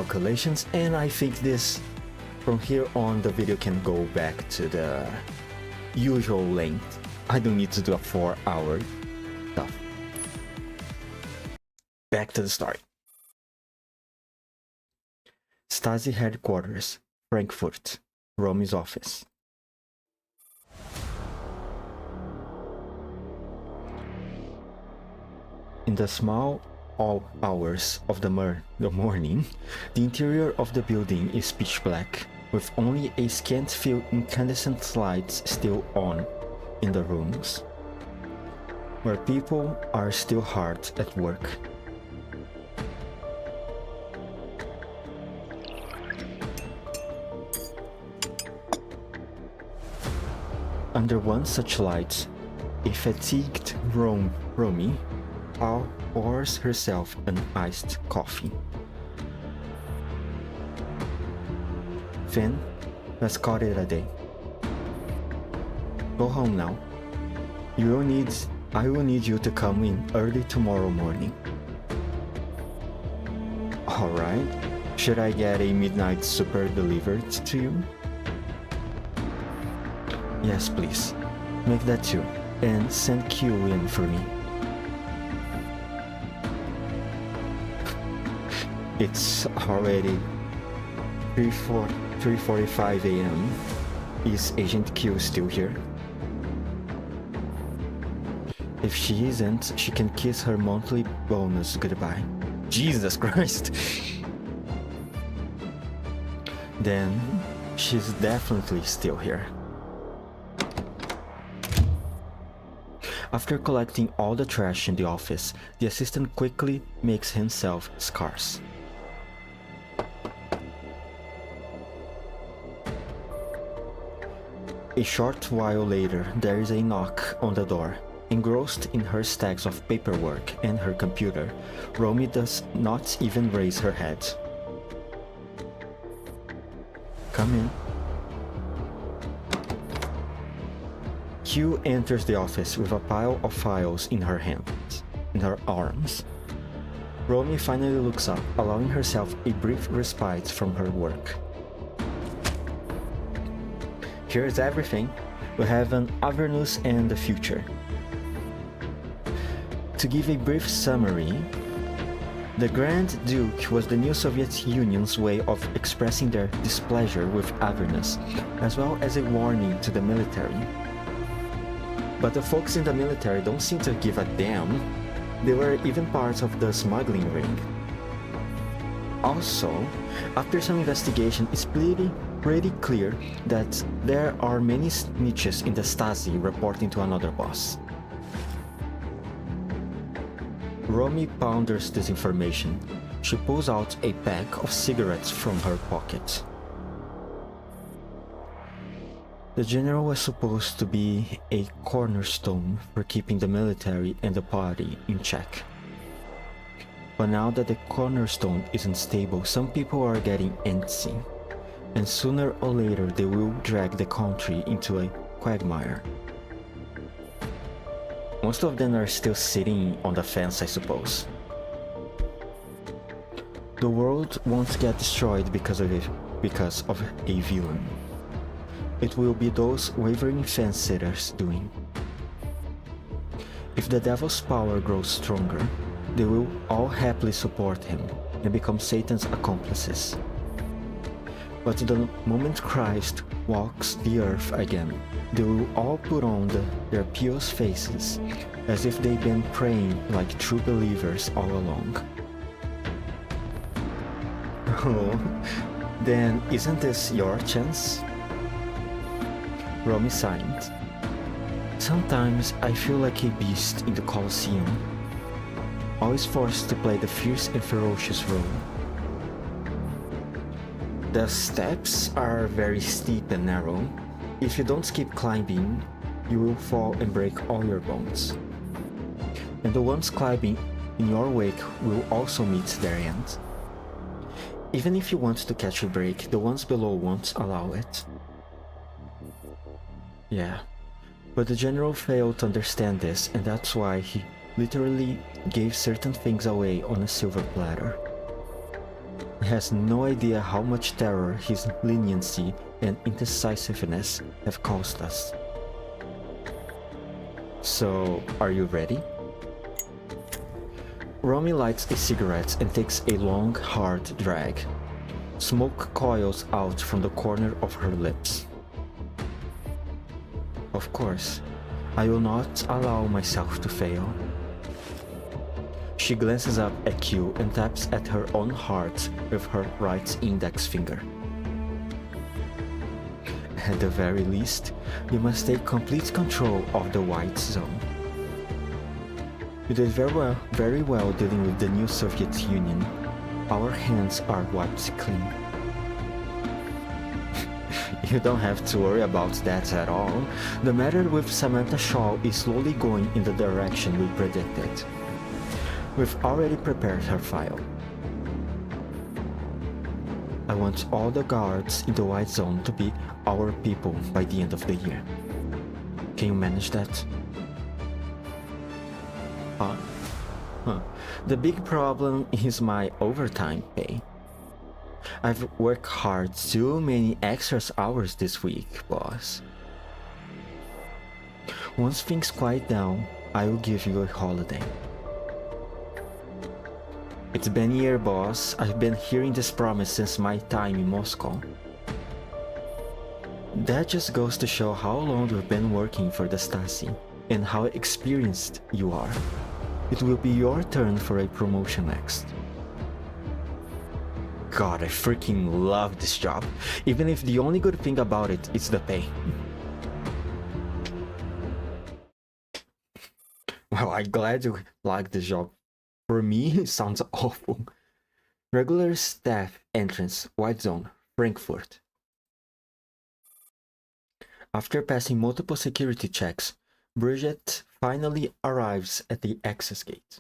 calculations, and I think this from here on the video can go back to the usual length. I don't need to do a 4-hour stuff. Back to the story. Stasi headquarters, Frankfurt, Romy's office. In the small hours of the morning, the interior of the building is pitch black, with only a scant few incandescent lights still on in the rooms, where people are still hard at work. Under one such light, a fatigued Romy pours herself an iced coffee. Finn, let's call it a day. Go home now. I will need you to come in early tomorrow morning. Alright. Should I get a midnight super delivered to you? Yes, please. Make that too. And send Q in for me. It's already 3:45 a.m. Is Agent Q still here? If she isn't, she can kiss her monthly bonus goodbye. Jesus Christ! Then, she's definitely still here. After collecting all the trash in the office, the assistant quickly makes himself scarce. A short while later, there is a knock on the door. Engrossed in her stacks of paperwork and her computer, Romy does not even raise her head. Come in. Q enters the office with a pile of files in her arms. Romy finally looks up, allowing herself a brief respite from her work. Here's everything. We have an Avernus and the future. To give a brief summary, the Grand Duke was the new Soviet Union's way of expressing their displeasure with Avernus, as well as a warning to the military. But the folks in the military don't seem to give a damn. They were even part of the smuggling ring. Also, after some investigation, it's pretty clear that there are many snitches in the Stasi reporting to another boss. Romy ponders this information. She pulls out a pack of cigarettes from her pocket. The general was supposed to be a cornerstone for keeping the military and the party in check. But now that the cornerstone isn't stable, some people are getting antsy, and sooner or later they will drag the country into a quagmire. Most of them are still sitting on the fence, I suppose. The world won't get destroyed because of a villain. It will be those wavering fence-sitters doing. If the devil's power grows stronger, they will all happily support him and become Satan's accomplices. But the moment Christ walks the earth again, they will all put on their pious faces, as if they've been praying like true believers all along. Oh, then isn't this your chance? Romy sighed. Sometimes I feel like a beast in the Colosseum, always forced to play the fierce and ferocious role. The steps are very steep and narrow. If you don't keep climbing, you will fall and break all your bones. And the ones climbing in your wake will also meet their end. Even if you want to catch a break, the ones below won't allow it. Yeah, but the general failed to understand this, and that's why he literally gave certain things away on a silver platter. He has no idea how much terror his leniency and indecisiveness have caused us. So, are you ready? Romy lights a cigarette and takes a long, hard drag. Smoke coils out from the corner of her lips. Of course, I will not allow myself to fail. She glances up at Q and taps at her own heart with her right index finger. At the very least, you must take complete control of the white zone. You did very well dealing with the new Soviet Union. Our hands are wiped clean. You don't have to worry about that at all. The matter with Samantha Shaw is slowly going in the direction we predicted. We've already prepared her file. I want all the guards in the white zone to be our people by the end of the year. Can you manage that? The big problem is my overtime pay. I've worked hard too many extra hours this week, boss. Once things quiet down, I will give you a holiday. It's been a year, boss. I've been hearing this promise since my time in Moscow. That just goes to show how long you've been working for the Stasi and how experienced you are. It will be your turn for a promotion next. God, I freaking love this job, even if the only good thing about it is the pay. Well, I'm glad you like this job. For me, it sounds awful. Regular staff entrance, white zone, Frankfurt. After passing multiple security checks, Bridget finally arrives at the access gate.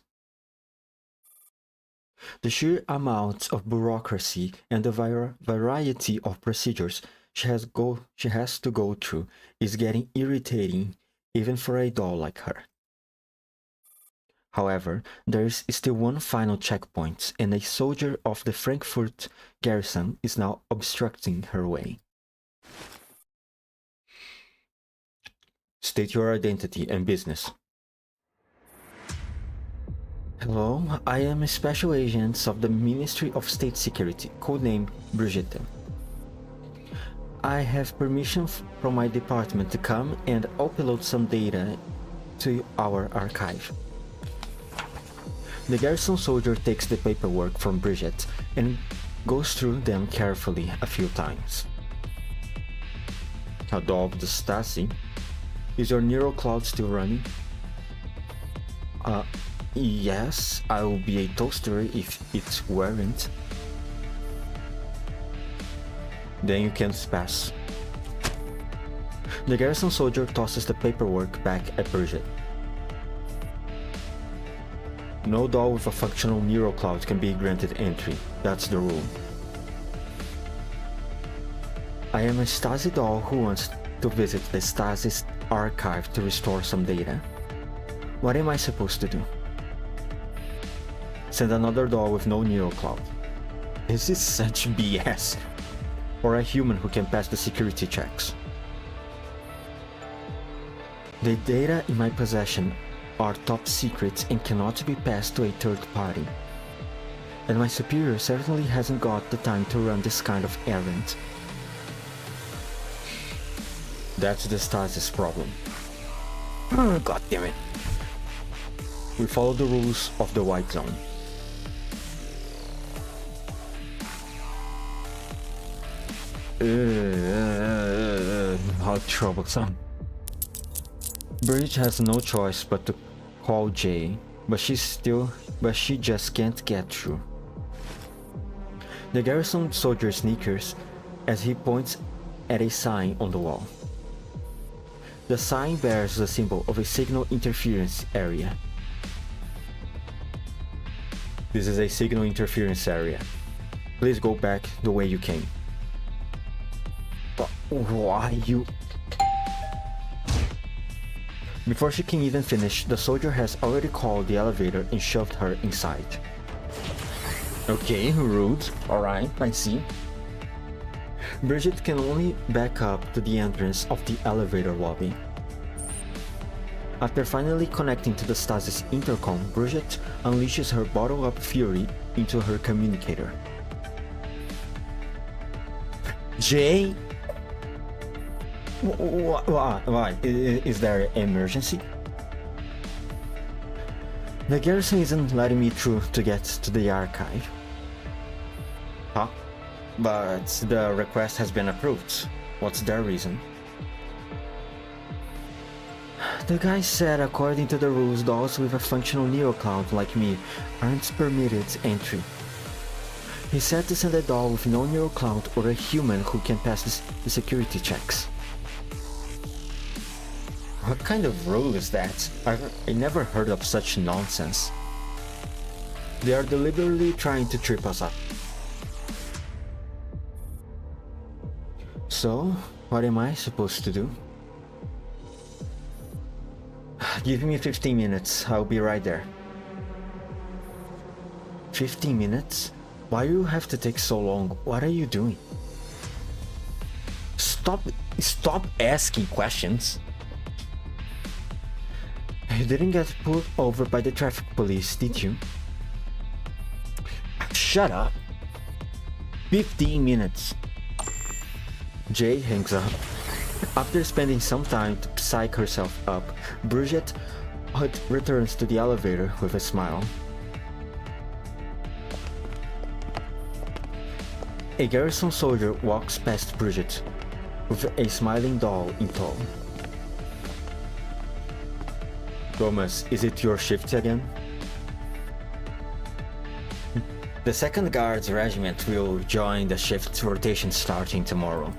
The sheer amount of bureaucracy and the variety of procedures she has to go through is getting irritating even for a doll like her. However, there is still one final checkpoint, and a soldier of the Frankfurt garrison is now obstructing her way. State your identity and business. Hello, I am a special agent of the Ministry of State Security, codenamed Brigitte. I have permission from my department to come and upload some data to our archive. The garrison soldier takes the paperwork from Brigitte and goes through them carefully a few times. Adolf the Stasi, is your neural cloud still running? Yes, I will be a toaster if it weren't. Then you can pass. The garrison soldier tosses the paperwork back at Brigitte. No doll with a functional neural cloud can be granted entry. That's the rule. I am a Stasi doll who wants to visit the Stasi's archive to restore some data. What am I supposed to do? Send another doll with no neural cloud. This is such BS. Or a human who can pass the security checks. The data in my possession are top secrets and cannot be passed to a third party. And my superior certainly hasn't got the time to run this kind of errand. That's the Stasi's problem. God damn it. We follow the rules of the white zone. How troublesome. Bridge has no choice but to call Jay, but she just can't get through. The garrison soldier sneakers as he points at a sign on the wall. The sign bears the symbol of a signal interference area. This is a signal interference area. Please go back the way you came. Why you... Before she can even finish, the soldier has already called the elevator and shoved her inside. Okay, rude. Alright, I see. Bridget can only back up to the entrance of the elevator lobby. After finally connecting to the stasis intercom, Bridget unleashes her bottle-up fury into her communicator. Jay? Why? Is there an emergency? The garrison isn't letting me through to get to the archive. Huh? But the request has been approved. What's their reason? The guy said according to the rules, dolls with a functional neurocloud like me aren't permitted entry. He said to send a doll with no neurocloud or a human who can pass the security checks. What kind of rule is that? I never heard of such nonsense. They are deliberately trying to trip us up. So, what am I supposed to do? Give me 15 minutes, I'll be right there. 15 minutes? Why do you have to take so long? What are you doing? Stop asking questions. You didn't get pulled over by the traffic police, did you? Shut up. 15 minutes. Jay hangs up. After spending some time to psych herself up, Bridget returns to the elevator with a smile. A garrison soldier walks past Bridget with a smiling doll in tow. Thomas, is it your shift again? The 2nd Guards Regiment will join the shift rotation starting tomorrow.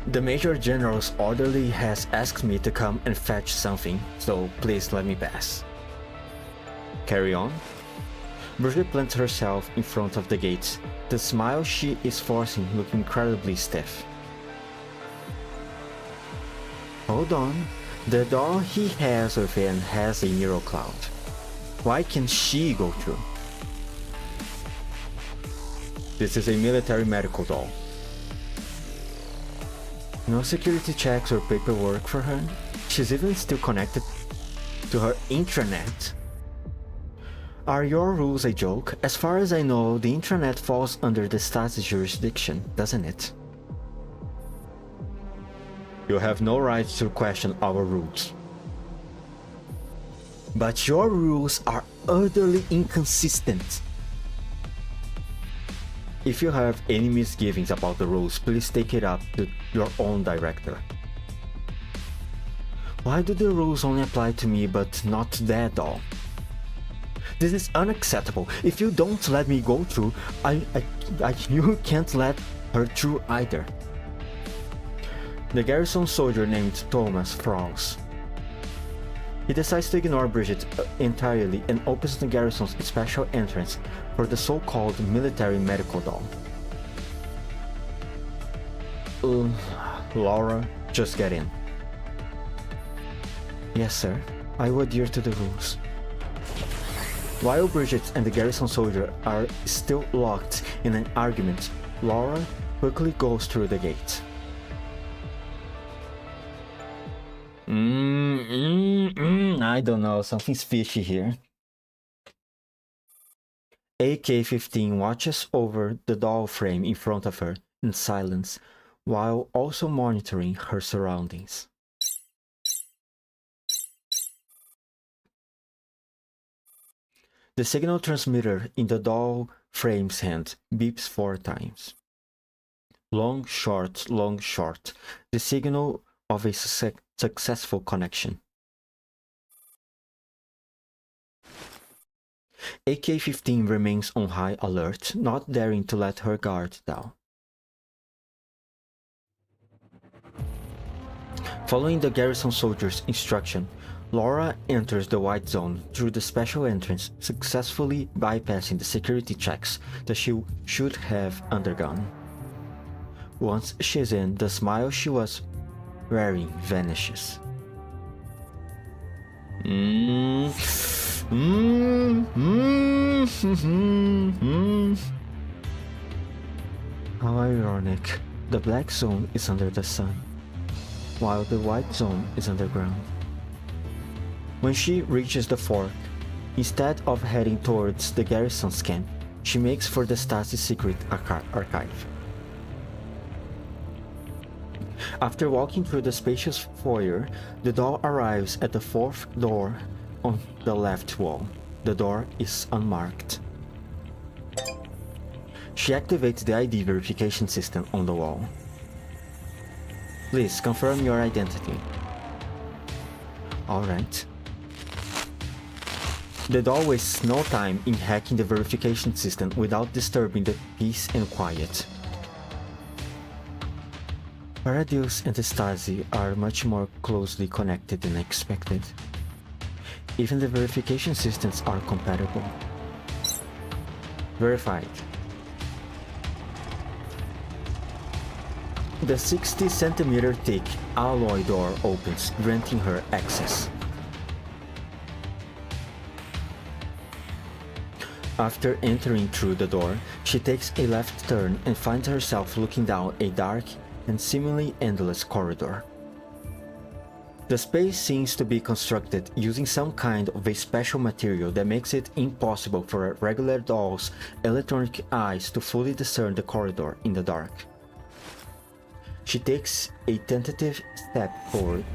The Major General's orderly has asked me to come and fetch something, so please let me pass. Carry on. Bridget plants herself in front of the gates, the smile she is forcing looking incredibly stiff. Hold on, the doll he has within has a neurocloud. Why can't she go through? This is a military medical doll. No security checks or paperwork for her. She's even still connected to her intranet. Are your rules a joke? As far as I know, the intranet falls under the stasis jurisdiction, doesn't it? You have no right to question our rules. But your rules are utterly inconsistent. If you have any misgivings about the rules, please take it up to your own director. Why do the rules only apply to me but not that doll? This is unacceptable. If you don't let me go through, you can't let her through either. The garrison soldier named Thomas frowns. He decides to ignore Bridget entirely and opens the garrison's special entrance for the so-called military medical doll. Laura, just get in. Yes, sir. I will adhere to the rules. While Bridget and the garrison soldier are still locked in an argument, Laura quickly goes through the gate. I don't know, something's fishy here. AK-15 watches over the doll frame in front of her in silence, while also monitoring her surroundings. The signal transmitter in the doll frame's hand beeps 4 times. Long, short, long, short. The signal of a successful connection. AK-15 remains on high alert, not daring to let her guard down. Following the garrison soldier's instruction, Laura enters the white zone through the special entrance, successfully bypassing the security checks that she should have undergone. Once she's in, the smile she was wearing vanishes. How ironic. The black zone is under the sun, while the white zone is underground. When she reaches the fork, instead of heading towards the garrison's camp, she makes for the Stasi's secret archive. After walking through the spacious foyer, the doll arrives at the fourth door on the left wall. The door is unmarked. She activates the ID verification system on the wall. Please confirm your identity. Alright. The doll wastes no time in hacking the verification system without disturbing the peace and quiet. Paradius and the Stasi are much more closely connected than expected. Even the verification systems are compatible. Verified. The 60-centimeter thick alloy door opens, granting her access. After entering through the door, she takes a left turn and finds herself looking down a dark and seemingly endless corridor. The space seems to be constructed using some kind of a special material that makes it impossible for a regular doll's electronic eyes to fully discern the corridor in the dark. She takes a tentative step forward.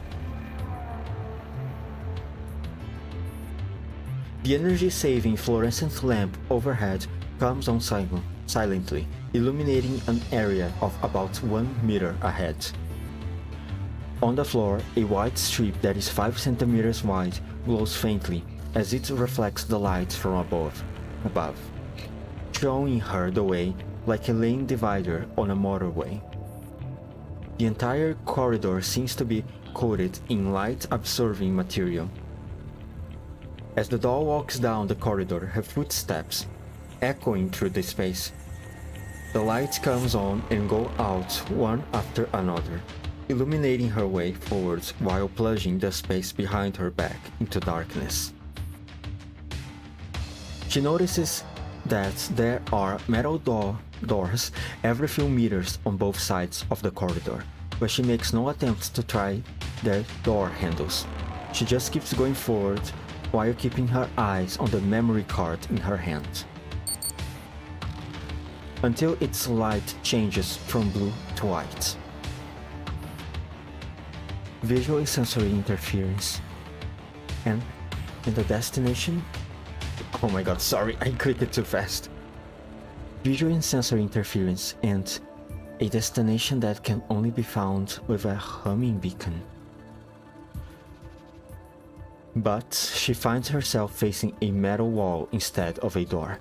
The energy-saving fluorescent lamp overhead comes on silently, illuminating an area of about 1 meter ahead. On the floor, a white strip that is 5 centimeters wide glows faintly as it reflects the light from above, showing her the way like a lane divider on a motorway. The entire corridor seems to be coated in light-absorbing material. As the doll walks down the corridor, her footsteps echoing through the space. The lights comes on and go out one after another, illuminating her way forwards while plunging the space behind her back into darkness. She notices that there are metal doors every few meters on both sides of the corridor, but she makes no attempts to try their door handles. She just keeps going forward while keeping her eyes on the memory card in her hand, until its light changes from blue to white. Visual and sensory interference. And the destination? Oh my god, sorry, I clicked it too fast. Visual and sensory interference and a destination that can only be found with a humming beacon. But she finds herself facing a metal wall instead of a door.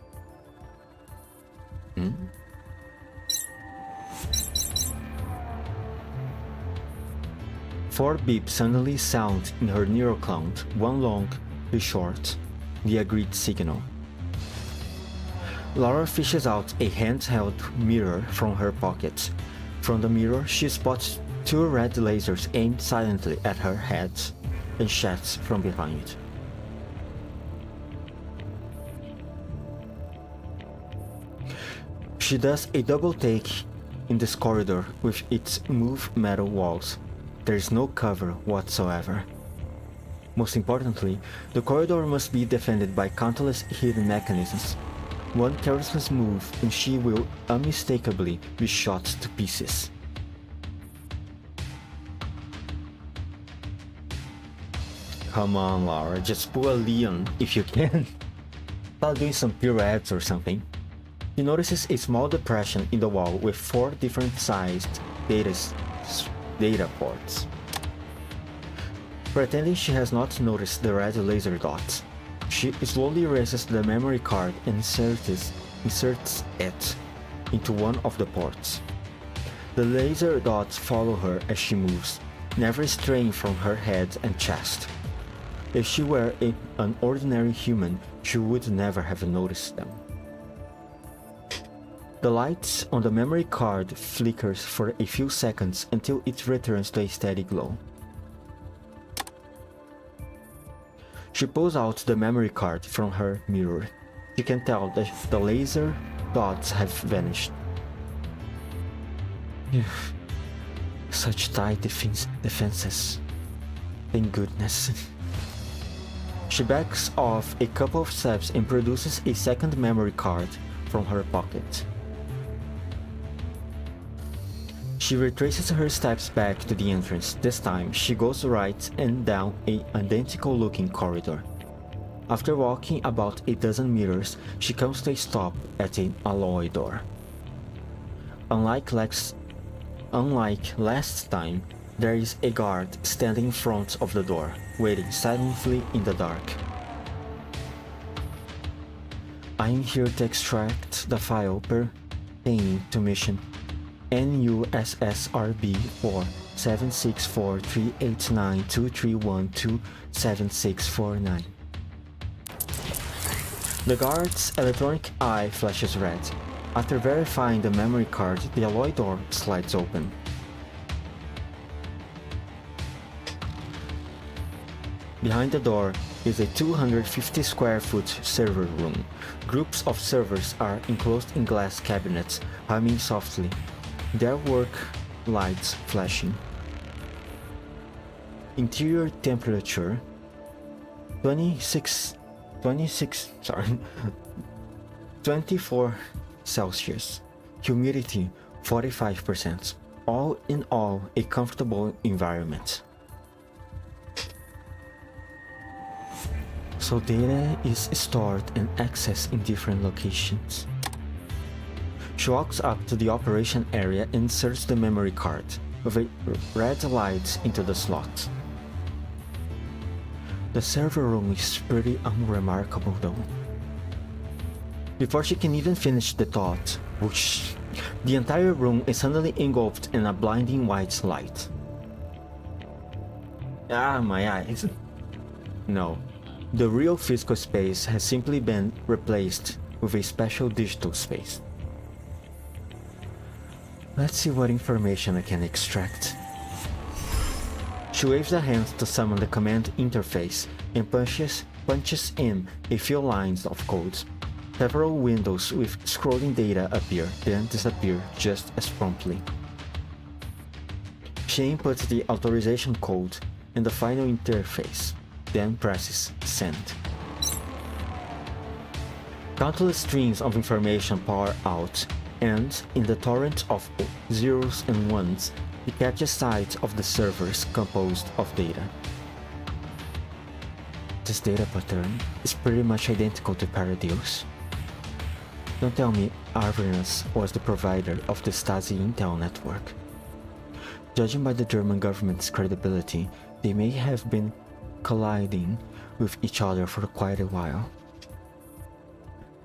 Four beeps suddenly sound in her neural cloud, one long, two short, the agreed signal. Laura fishes out a handheld mirror from her pocket. From the mirror, she spots two red lasers aimed silently at her head and shafts from behind. She does a double take in this corridor with its smooth metal walls. There is no cover whatsoever. Most importantly, the corridor must be defended by countless hidden mechanisms. One careless move and she will unmistakably be shot to pieces. Come on, Laura, just pull a Leon if you can. Start doing some pirouettes or something. She notices a small depression in the wall with 4 different sized data ports. Pretending she has not noticed the red laser dots, she slowly erases the memory card and inserts it into one of the ports. The laser dots follow her as she moves, never straying from her head and chest. If she were an ordinary human, she would never have noticed them. The lights on the memory card flickers for a few seconds until it returns to a steady glow. She pulls out the memory card from her mirror. She can tell that the laser dots have vanished. Such tight defenses. Thank goodness. She backs off a couple of steps and produces a second memory card from her pocket. She retraces her steps back to the entrance. This time, she goes right and down an identical-looking corridor. After walking about a dozen meters, she comes to a stop at an alloy door. Unlike last time, there is a guard standing in front of the door, waiting silently in the dark. I am here to extract the file pertaining to mission NUSSRB 764389231276449. The guard's electronic eye flashes red. After verifying the memory card, the alloy door slides open. Behind the door is a 250 square foot server room. Groups of servers are enclosed in glass cabinets, humming softly, their work lights flashing. Interior temperature 24 Celsius. Humidity 45%. All in all, a comfortable environment. So data is stored and accessed in different locations. She walks up to the operation area and inserts the memory card with a red light into the slot. The server room is pretty unremarkable though. Before she can even finish the thought, whoosh, the entire room is suddenly engulfed in a blinding white light. Ah, my eyes. No, the real physical space has simply been replaced with a special digital space. Let's see what information I can extract. She waves a hand to summon the command interface and punches in a few lines of code. Several windows with scrolling data appear, then disappear just as promptly. She inputs the authorization code in the final interface, then presses send. Countless streams of information pour out, and in the torrent of zeros and ones, he catches sight of the servers composed of data. This data pattern is pretty much identical to Paradios. Don't tell me Arvinus was the provider of the Stasi intel network. Judging by the German government's credibility, they may have been colliding with each other for quite a while.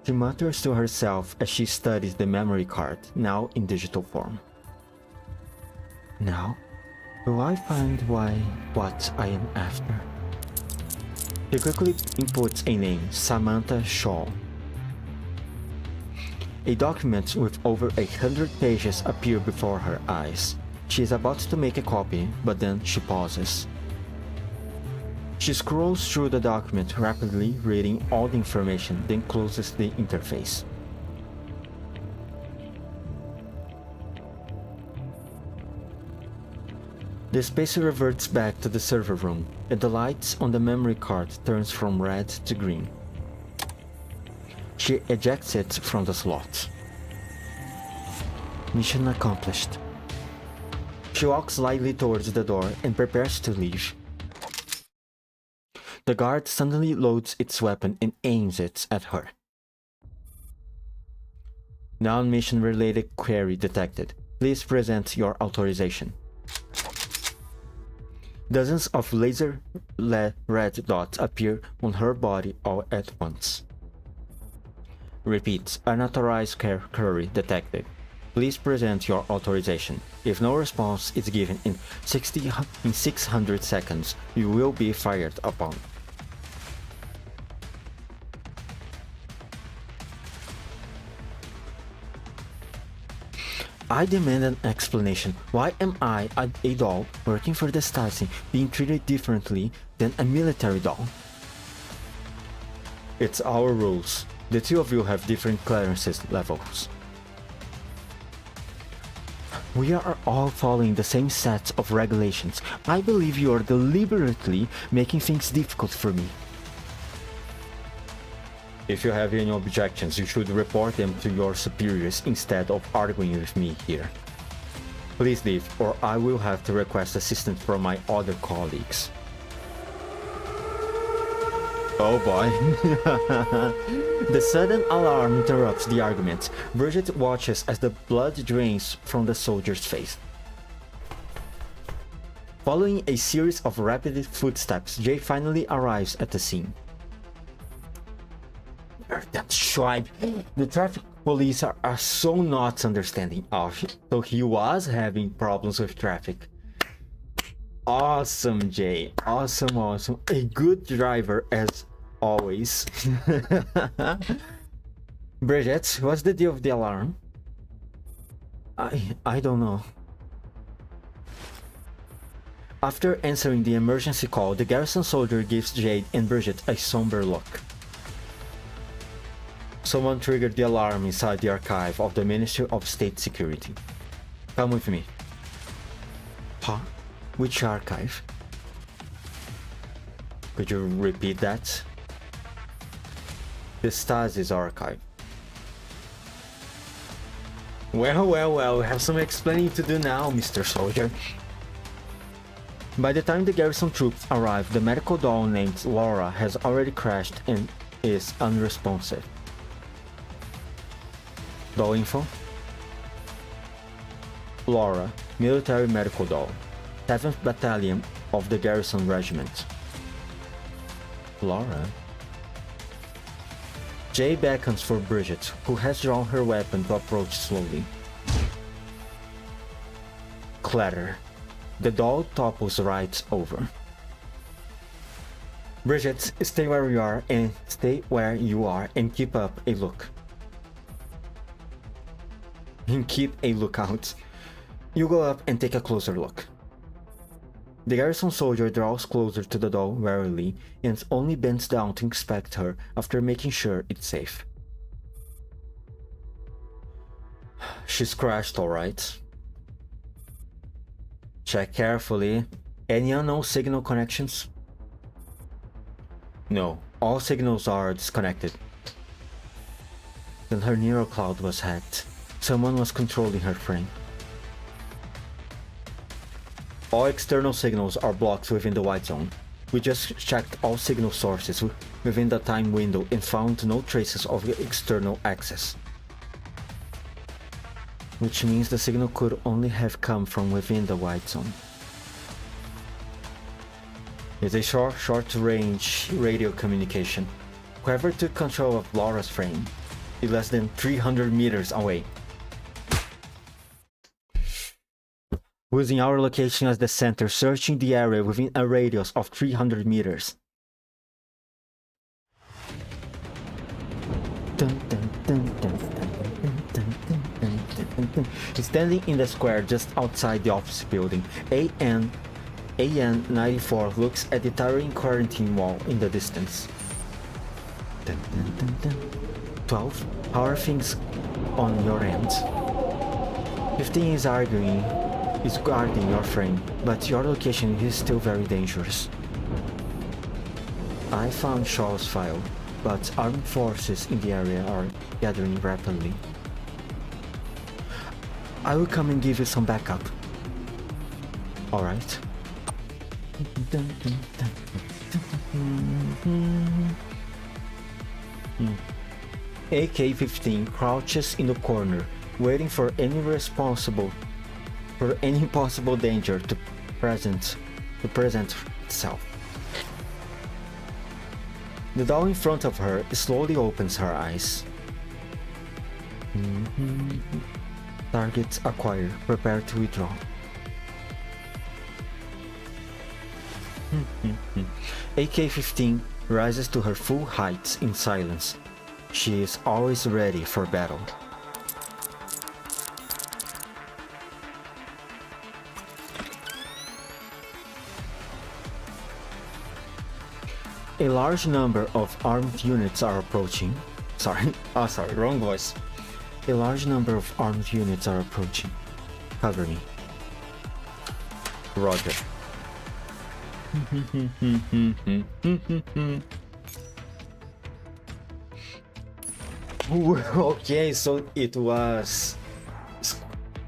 She mutters to herself as she studies the memory card, now in digital form. Now, will I find what I am after? She quickly inputs a name, Samantha Shaw. A document with over 100 pages appear before her eyes. She is about to make a copy, but then she pauses. She scrolls through the document, rapidly reading all the information, then closes the interface. The space reverts back to the server room, and the lights on the memory card turns from red to green. She ejects it from the slot. Mission accomplished. She walks lightly towards the door and prepares to leave. The guard suddenly loads its weapon and aims it at her. Non-mission related query detected. Please present your authorization. Dozens of laser red dots appear on her body all at once. Repeat, unauthorized query detected. Please present your authorization. If no response is given in 600 seconds, you will be fired upon. I demand an explanation. Why am I, a doll working for the Stasi, being treated differently than a military doll? It's our rules. The two of you have different clearances levels. We are all following the same set of regulations. I believe you are deliberately making things difficult for me. If you have any objections, you should report them to your superiors instead of arguing with me here. Please leave, or I will have to request assistance from my other colleagues. Oh boy. The sudden alarm interrupts the argument. Bridget watches as the blood drains from the soldier's face. Following a series of rapid footsteps, Jay finally arrives at the scene. That Schweib. The traffic police are so not understanding. Oh, so he was having problems with traffic. Awesome, Jay. Awesome. A good driver as always. Bridget, what's the deal with the alarm? I don't know. After answering the emergency call, the garrison soldier gives Jade and Bridget a somber look. Someone triggered the alarm inside the archive of the Ministry of State Security. Come with me. Huh? Which archive? Could you repeat that? The Stasis archive. Well, we have some explaining to do now, Mr. Soldier. By the time the garrison troops arrive, the medical doll named Laura has already crashed and is unresponsive. Doll info? Laura, military medical doll, 7th Battalion of the Garrison Regiment. Laura? Jay beckons for Bridget, who has drawn her weapon to approach slowly. Clatter. The doll topples right over. Bridget, stay where you are and keep up a look. And keep a lookout. You go up and take a closer look. The garrison soldier draws closer to the doll warily and only bends down to inspect her after making sure it's safe. She's crashed, alright. Check carefully. Any unknown signal connections? No, all signals are disconnected. Then her neural cloud was hacked. Someone was controlling her frame. All external signals are blocked within the white zone. We just checked all signal sources within the time window and found no traces of external access. Which means the signal could only have come from within the white zone. It's a short-range radio communication. Whoever took control of Laura's frame is less than 300 meters away. Using our location as the center, searching the area within a radius of 300 meters. Standing in the square just outside the office building, AN-94 looks at the towering quarantine wall in the distance. 12. How are things on your end? 15 is guarding your frame, but your location is still very dangerous. I found Shaw's file, but armed forces in the area are gathering rapidly. I will come and give you some backup. Alright. AK-15 crouches in the corner, waiting for any possible danger to present itself. The doll in front of her slowly opens her eyes. Targets acquired. Prepare to withdraw. AK-15 rises to her full height in silence. She is always ready for battle. A large number of armed units are approaching. Sorry, wrong voice. A large number of armed units are approaching. Cover me. Roger. Okay, so it was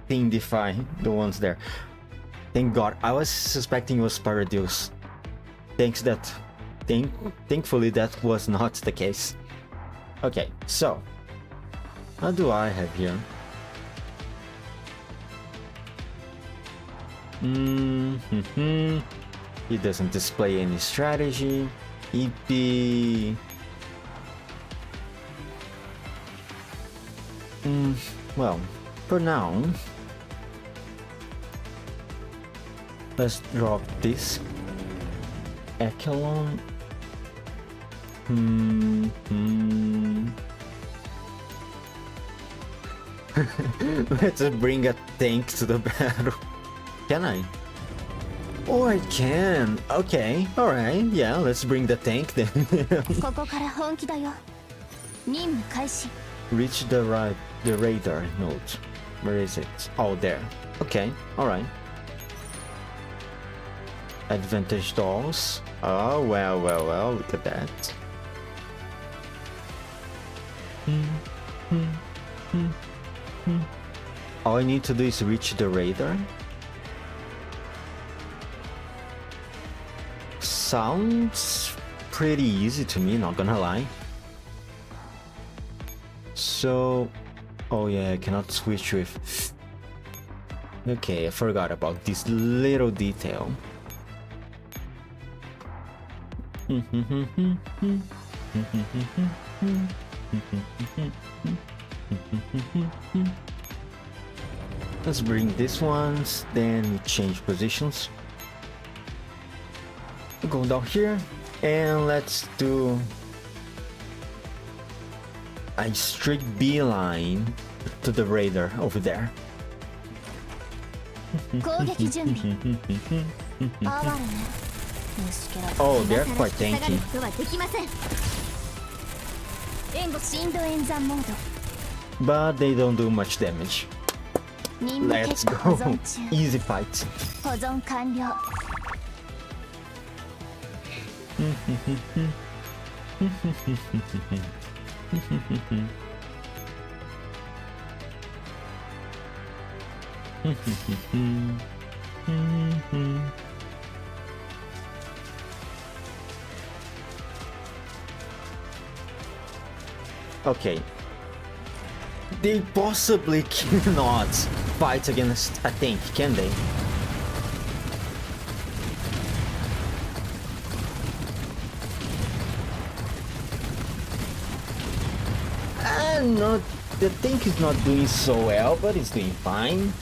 Stingify, the ones there. Thank God, I was suspecting it was Paradeus. Thankfully that was not the case. Okay, so what do I have here? He doesn't display any strategy. EP. Well, for now, let's drop this echelon. Let's bring a tank to the battle. Can I? Oh, I can. Okay, alright. Yeah, let's bring the tank then. Reach the radar node. Where is it? Oh, there. Okay, alright. Advantage dolls. Oh, well, look at that. All I need to do is reach the radar. Sounds pretty easy to me, not gonna lie. So, oh yeah, I cannot switch with. Okay, I forgot about this little detail. Let's bring these ones, then we change positions. Go down here, and let's do a straight beeline to the radar over there. Oh, they're quite tanky. But they don't do much damage. Let's go. Easy fight. Okay. They possibly cannot fight against a tank, can they? No, the tank is not doing so well, but it's doing fine.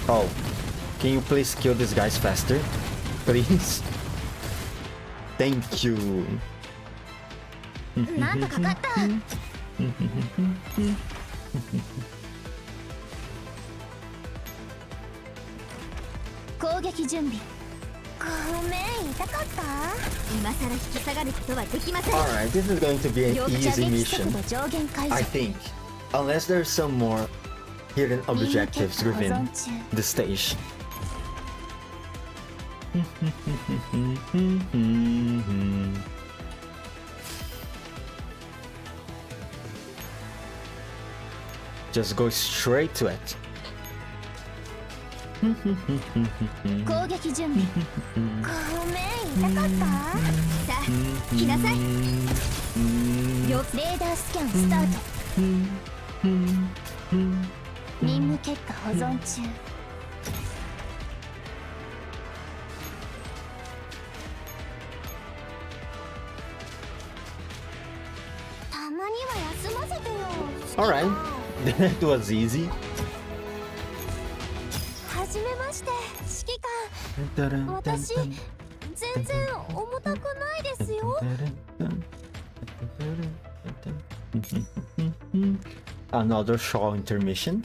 Oh, can you please kill these guys faster? Please? Thank you. Alright, this is going to be an easy mission, I think. Unless there's some more hidden objectives within the stage. Just go straight to it. Alright, that was easy. Another short intermission.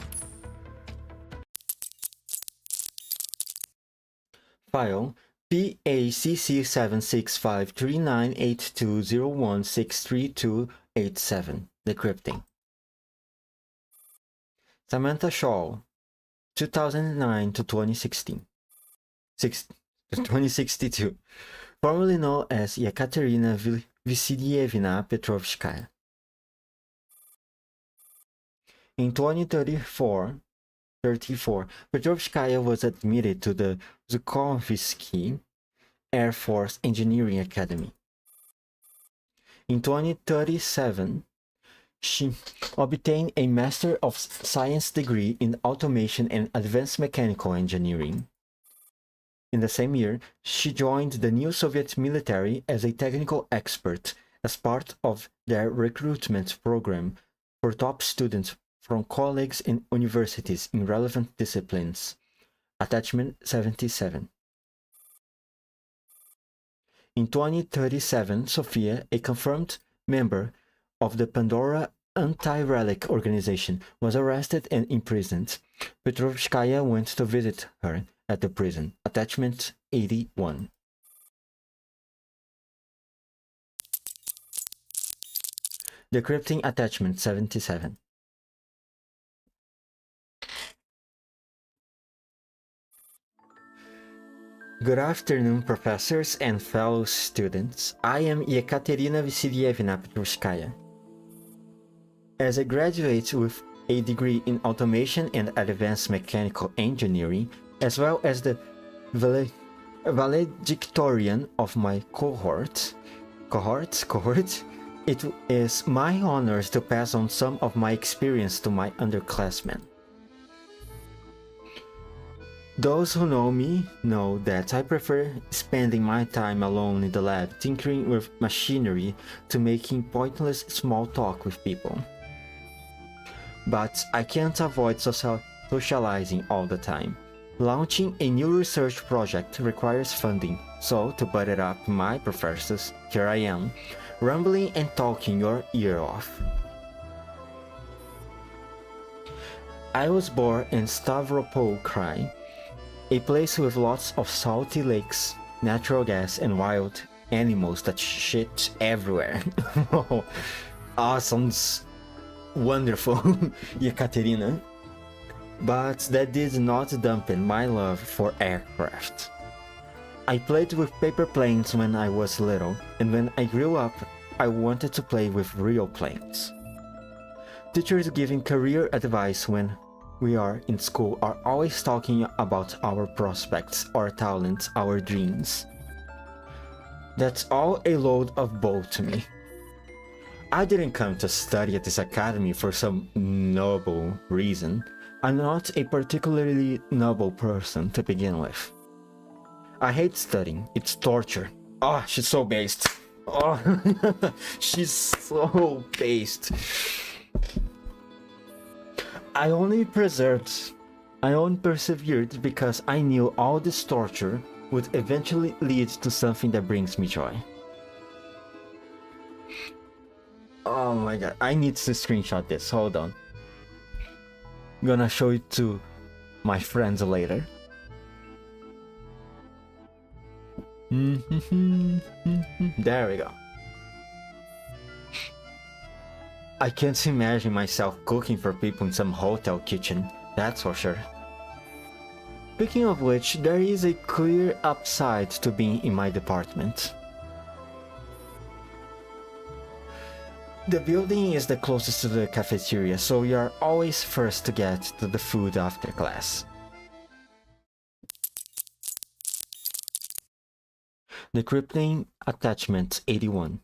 File PACC765398201632287. Decrypting. Samantha Shaw, 2009 to 2016. 2062. Formerly known as Yekaterina Vasilyevna Petrovskaya. In 2034, Petrovskaya was admitted to the Zhukovsky Air Force Engineering Academy. In 2037, she obtained a Master of Science degree in Automation and Advanced Mechanical Engineering. In the same year, she joined the new Soviet military as a technical expert as part of their recruitment program for top students from colleges and universities in relevant disciplines. Attachment 77. In 2037, Sofia, a confirmed member of the Pandora Anti-Relic organization, was arrested and imprisoned. Petrovskaya went to visit her at the prison. Attachment 81. Decrypting Attachment 77. Good afternoon, professors and fellow students. I am Yekaterina Vasilyevna Petrovskaya. As a graduate with a degree in Automation and Advanced Mechanical Engineering, as well as the valedictorian of my cohort, it is my honor to pass on some of my experience to my underclassmen. Those who know me know that I prefer spending my time alone in the lab tinkering with machinery to making pointless small talk with people. But I can't avoid socializing all the time. Launching a new research project requires funding, so to butt it up my professors, here I am, rambling and talking your ear off. I was born in Stavropol Krai, a place with lots of salty lakes, natural gas, and wild animals that shit everywhere. Sounds wonderful, Yekaterina. But that did not dampen my love for aircraft. I played with paper planes when I was little, and when I grew up, I wanted to play with real planes. Teachers giving career advice when we are in school are always talking about our prospects, our talents, our dreams. That's all a load of bull to me. I didn't come to study at this academy for some noble reason. I'm not a particularly noble person to begin with. I hate studying, it's torture. Oh, she's so based. Oh, she's so based. I only persevered because I knew all this torture would eventually lead to something that brings me joy. Oh my god, I need to screenshot this, hold on. I'm gonna show it to my friends later. There we go. I can't imagine myself cooking for people in some hotel kitchen, that's for sure. Speaking of which, there is a clear upside to being in my department. The building is the closest to the cafeteria, so we are always first to get to the food after class. Decrypting Attachment 81.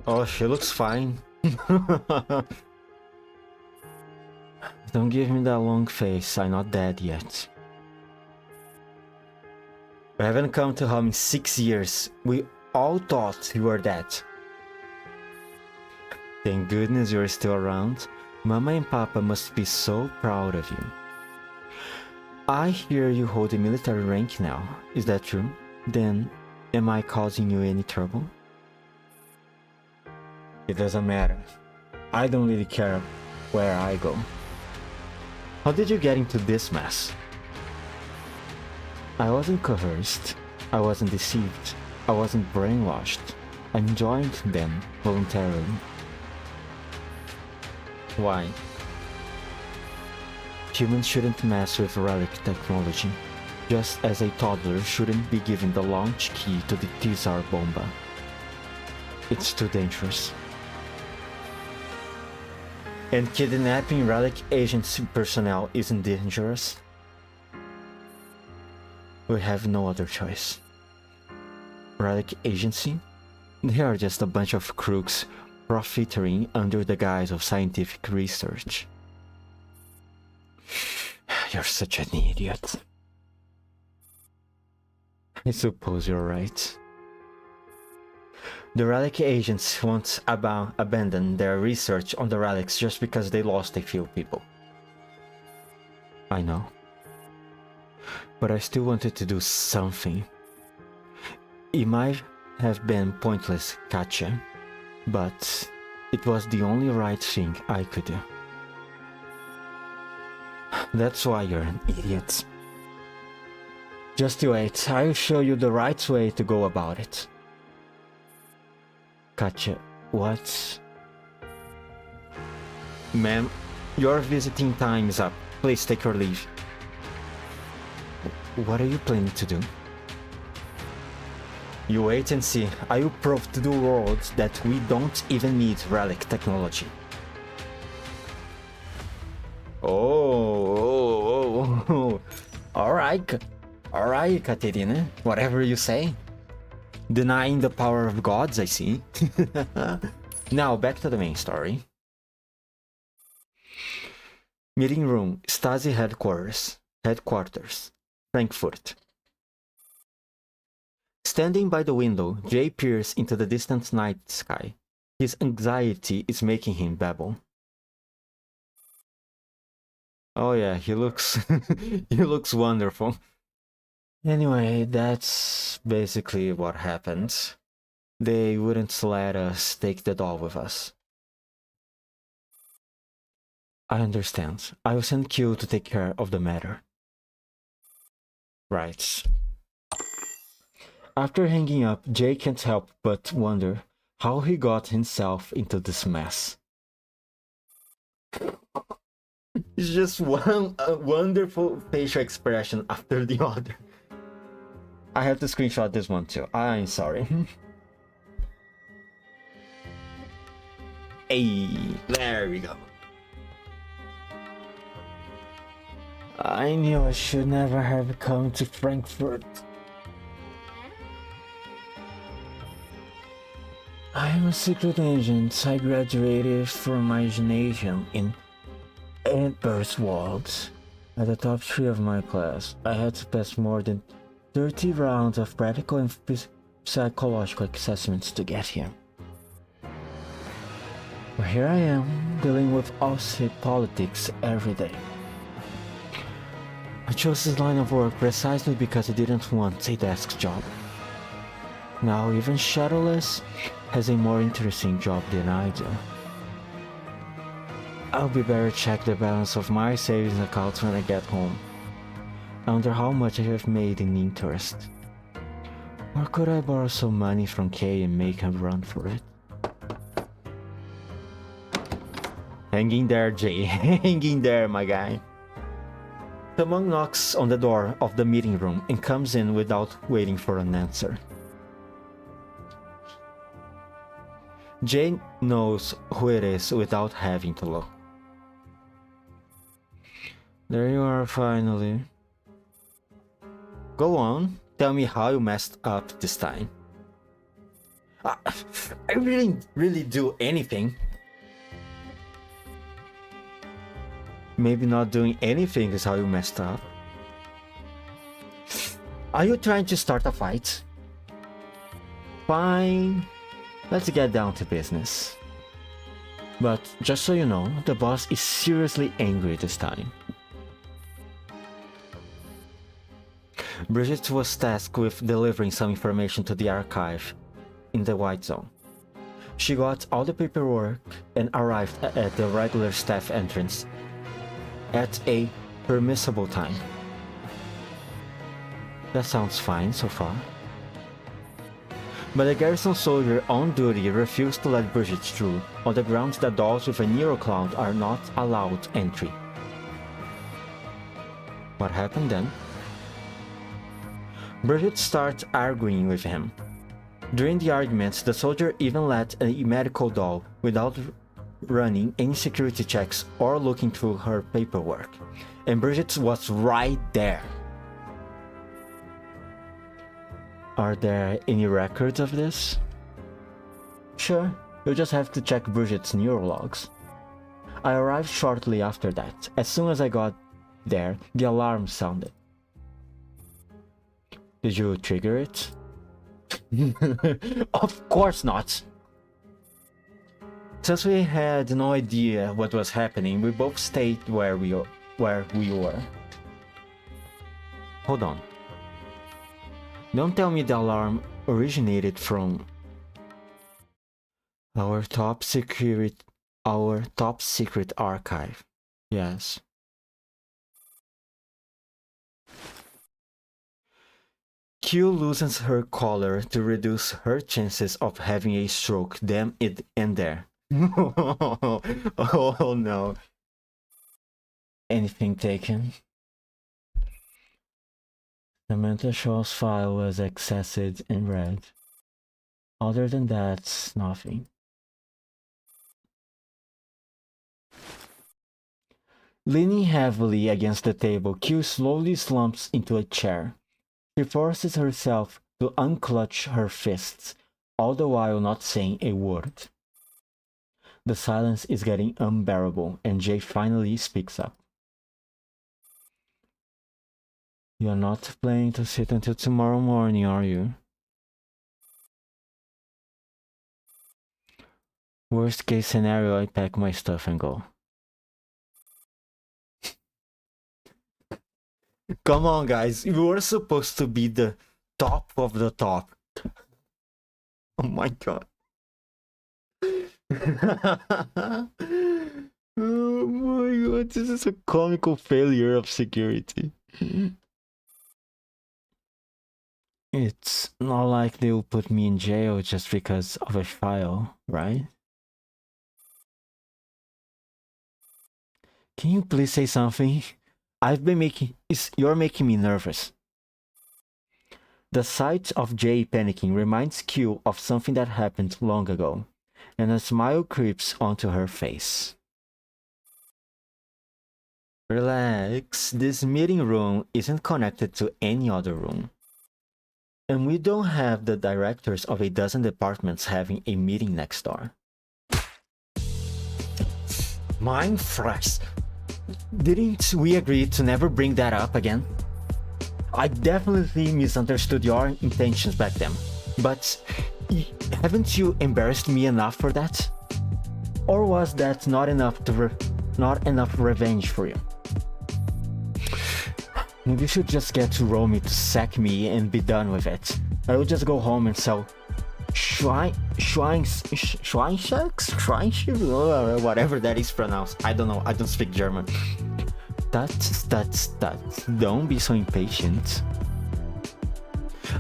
Oh, she looks fine. Don't give me that long face, I'm not dead yet. We haven't come to home in 6 years. We all thought you were dead. Thank goodness you're still around. Mama and Papa must be so proud of you. I hear you hold a military rank now. Is that true? Then, am I causing you any trouble? It doesn't matter. I don't really care where I go. How did you get into this mess? I wasn't coerced. I wasn't deceived. I wasn't brainwashed. I joined them voluntarily. Why? Humans shouldn't mess with relic technology, just as a toddler shouldn't be given the launch key to the Tsar Bomba. It's too dangerous. And kidnapping relic agency personnel isn't dangerous? We have no other choice. Relic agency? They are just a bunch of crooks profiteering under the guise of scientific research. You're such an idiot. I suppose you're right. The relic agents won't abandon their research on the relics just because they lost a few people. I know. But I still wanted to do something. It might have been pointless, Katya, but it was the only right thing I could do. That's why you're an idiot. Just wait, I'll show you the right way to go about it. Katya, what? Ma'am, your visiting time is up. Please take your leave. What are you planning to do? You wait and see. I will prove to the world that we don't even need relic technology. Oh. Alright, Katerina. Whatever you say. Denying the power of gods, I see. Now, back to the main story. Meeting room, Stasi headquarters, Frankfurt. Standing by the window, Jay peers into the distant night sky. His anxiety is making him babble. Oh yeah, he looks he looks wonderful. Anyway, that's basically what happened. They wouldn't let us take the doll with us. I understand. I will send Q to take care of the matter. Right. After hanging up, Jay can't help but wonder how he got himself into this mess. It's just one wonderful facial expression after the other. I have to screenshot this one too. I'm sorry. Hey, there we go. I knew I should never have come to Frankfurt. I am a secret agent. I graduated from my gymnasium in Eberswald. At the top 3 of my class, I had to pass more than 30 rounds of practical and psychological assessments to get here. But here I am, dealing with Aussie politics every day. I chose this line of work precisely because I didn't want a desk job. Now even Shadowless has a more interesting job than I do. I'll be better check the balance of my savings account when I get home. I wonder how much I have made in interest. Or could I borrow some money from Kay and make him run for it? Hanging there, Jay. Hanging there, my guy. The monk knocks on the door of the meeting room and comes in without waiting for an answer. Jay knows who it is without having to look. There you are, finally. Go on, tell me how you messed up this time. I really do anything. Maybe not doing anything is how you messed up. Are you trying to start a fight? Fine, let's get down to business. But just so you know, the boss is seriously angry this time. Bridget was tasked with delivering some information to the archive in the White Zone. She got all the paperwork and arrived at the regular staff entrance at a permissible time. That sounds fine so far. But the garrison soldier on duty refused to let Bridget through, on the grounds that dolls with a neurocloud are not allowed entry. What happened then? Bridget starts arguing with him. During the arguments, the soldier even let a medical doll without running any security checks or looking through her paperwork. And Bridget was right there. Are there any records of this? Sure, you'll just have to check Bridget's neurologs. I arrived shortly after that. As soon as I got there, the alarm sounded. Did you trigger it? Of course not! Since we had no idea what was happening, we both stayed where we were. Hold on. Don't tell me the alarm originated from our top secret archive. Yes. Q loosens her collar to reduce her chances of having a stroke then and there. Oh no. Anything taken? Samantha Shaw's file was accessed and read. Other than that, nothing. Leaning heavily against the table, Q slowly slumps into a chair. She forces herself to unclutch her fists, all the while not saying a word. The silence is getting unbearable, and Jay finally speaks up. You're not planning to sit until tomorrow morning, are you? Worst case scenario, I pack my stuff and go. Come on, guys. You were supposed to be the top of the top. Oh my god. Oh my god, this is a comical failure of security. It's not like they'll put me in jail just because of a file, right? Can you please say something? You're making me nervous. The sight of Jay panicking reminds Q of something that happened long ago, and a smile creeps onto her face. Relax, this meeting room isn't connected to any other room. And we don't have the directors of a dozen departments having a meeting next door. Mind fresh. Didn't we agree to never bring that up again? I definitely misunderstood your intentions back then, but haven't you embarrassed me enough for that? Or was that not enough revenge for you? You should just get to Romy to sack me and be done with it. I will just go home and sell Schweinsteigs? Whatever that is pronounced. I don't know, I don't speak German. That's. Don't be so impatient.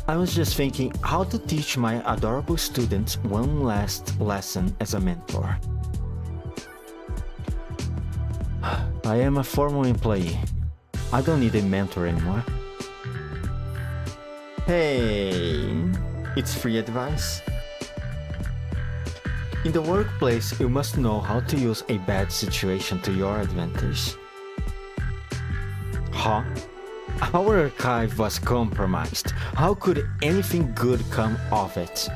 I was just thinking how to teach my adorable students one last lesson as a mentor. I am a formal employee. I don't need a mentor anymore. Hey, it's free advice. In the workplace, you must know how to use a bad situation to your advantage. Huh? Our archive was compromised. How could anything good come of it?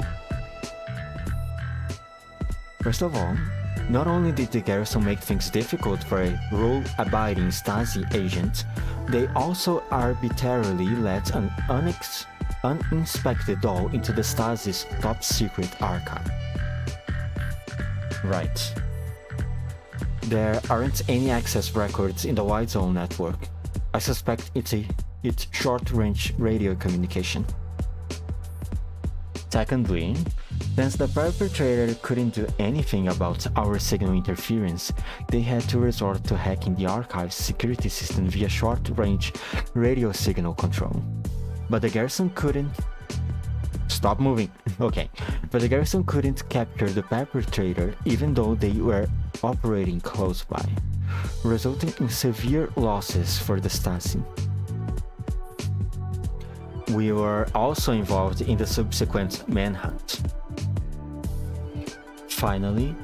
First of all, not only did the garrison make things difficult for a rule-abiding Stasi agent, they also arbitrarily let an uninspected doll into the Stasi's top-secret archive. Right. There aren't any access records in the Wide Zone network. I suspect it's short-range radio communication. Secondly, Since the perpetrator couldn't do anything about our signal interference, they had to resort to hacking the archive's security system via short-range radio signal control. But the garrison couldn't... Stop moving! Okay. But the garrison couldn't capture the perpetrator even though they were operating close by, resulting in severe losses for the Stasi. We were also involved in the subsequent manhunt. Finally,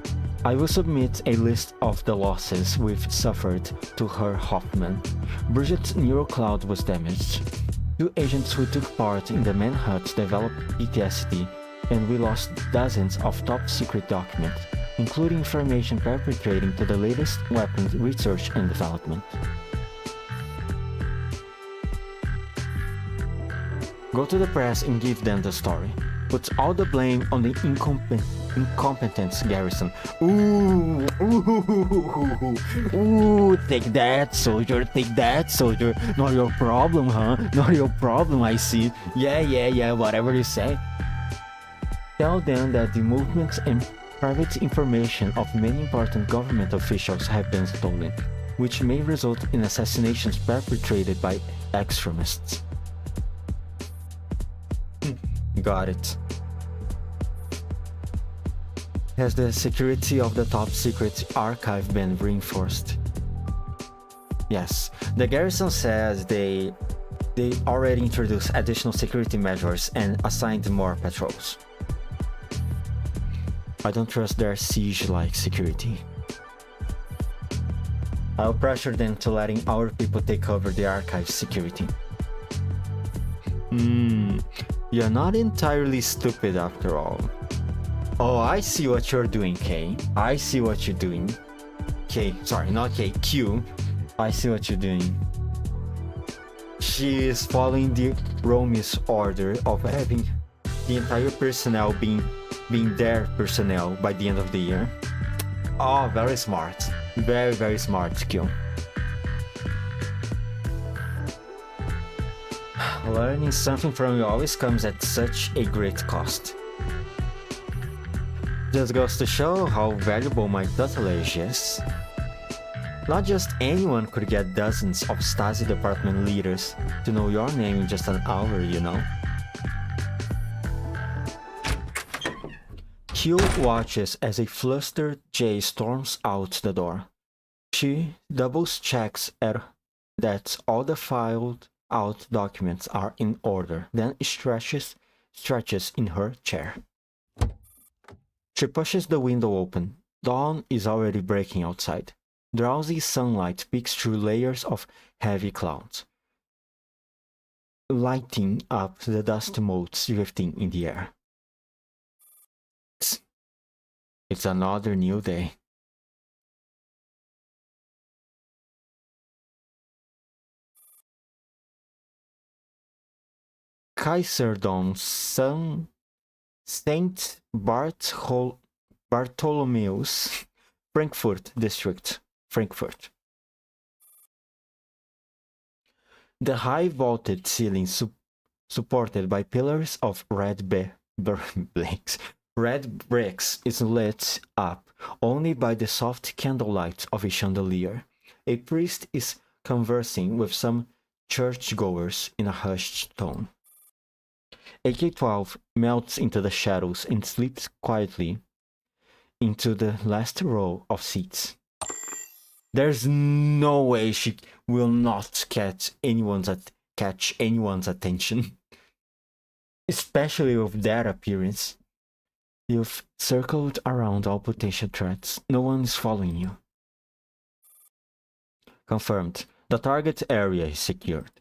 I will submit a list of the losses we've suffered to Herr Hoffman. Bridget's neural cloud was damaged. 2 agents who took part in the manhunt developed PTSD, and we lost dozens of top-secret documents, including information perpetrating to the latest weapons research and development. Go to the press and give them the story. Put all the blame on the incompetent garrison. Ooh, take that, soldier, take that, soldier. Not your problem, huh? Not your problem, I see. Yeah, whatever you say. Tell them that the movements and private information of many important government officials have been stolen, which may result in assassinations perpetrated by extremists. Got it. Has the security of the top secret archive been reinforced? Yes, the garrison says they already introduced additional security measures and assigned more patrols. I don't trust their siege-like security. I'll pressure them to letting our people take over the archive's security. You're not entirely stupid after all. Oh, I see what you're doing, K. I see what you're doing. K, sorry, not K, Q. I see what you're doing. She is following the Romeo's order of having the entire personnel being their personnel by the end of the year. Oh, very smart. Very, very smart, Q. Learning something from you always comes at such a great cost. Just goes to show how valuable my tutelage is. Not just anyone could get dozens of Stasi department leaders to know your name in just an hour, you know? Q watches as a flustered J storms out the door. She double-checks that all the filed out documents are in order, then stretches in her chair. She pushes the window open. Dawn is already breaking outside. Drowsy sunlight peeks through layers of heavy clouds, lighting up the dust motes drifting in the air. It's another new day. Kaiserdom St. Bartholomew's, Frankfurt District, Frankfurt. The high vaulted ceiling supported by pillars of red bricks is lit up only by the soft candlelight of a chandelier. A priest is conversing with some churchgoers in a hushed tone. AK-12 melts into the shadows and slips quietly into the last row of seats. There's no way she will not catch anyone's attention. Especially with that appearance. You've circled around all potential threats. No one is following you. Confirmed. The target area is secured.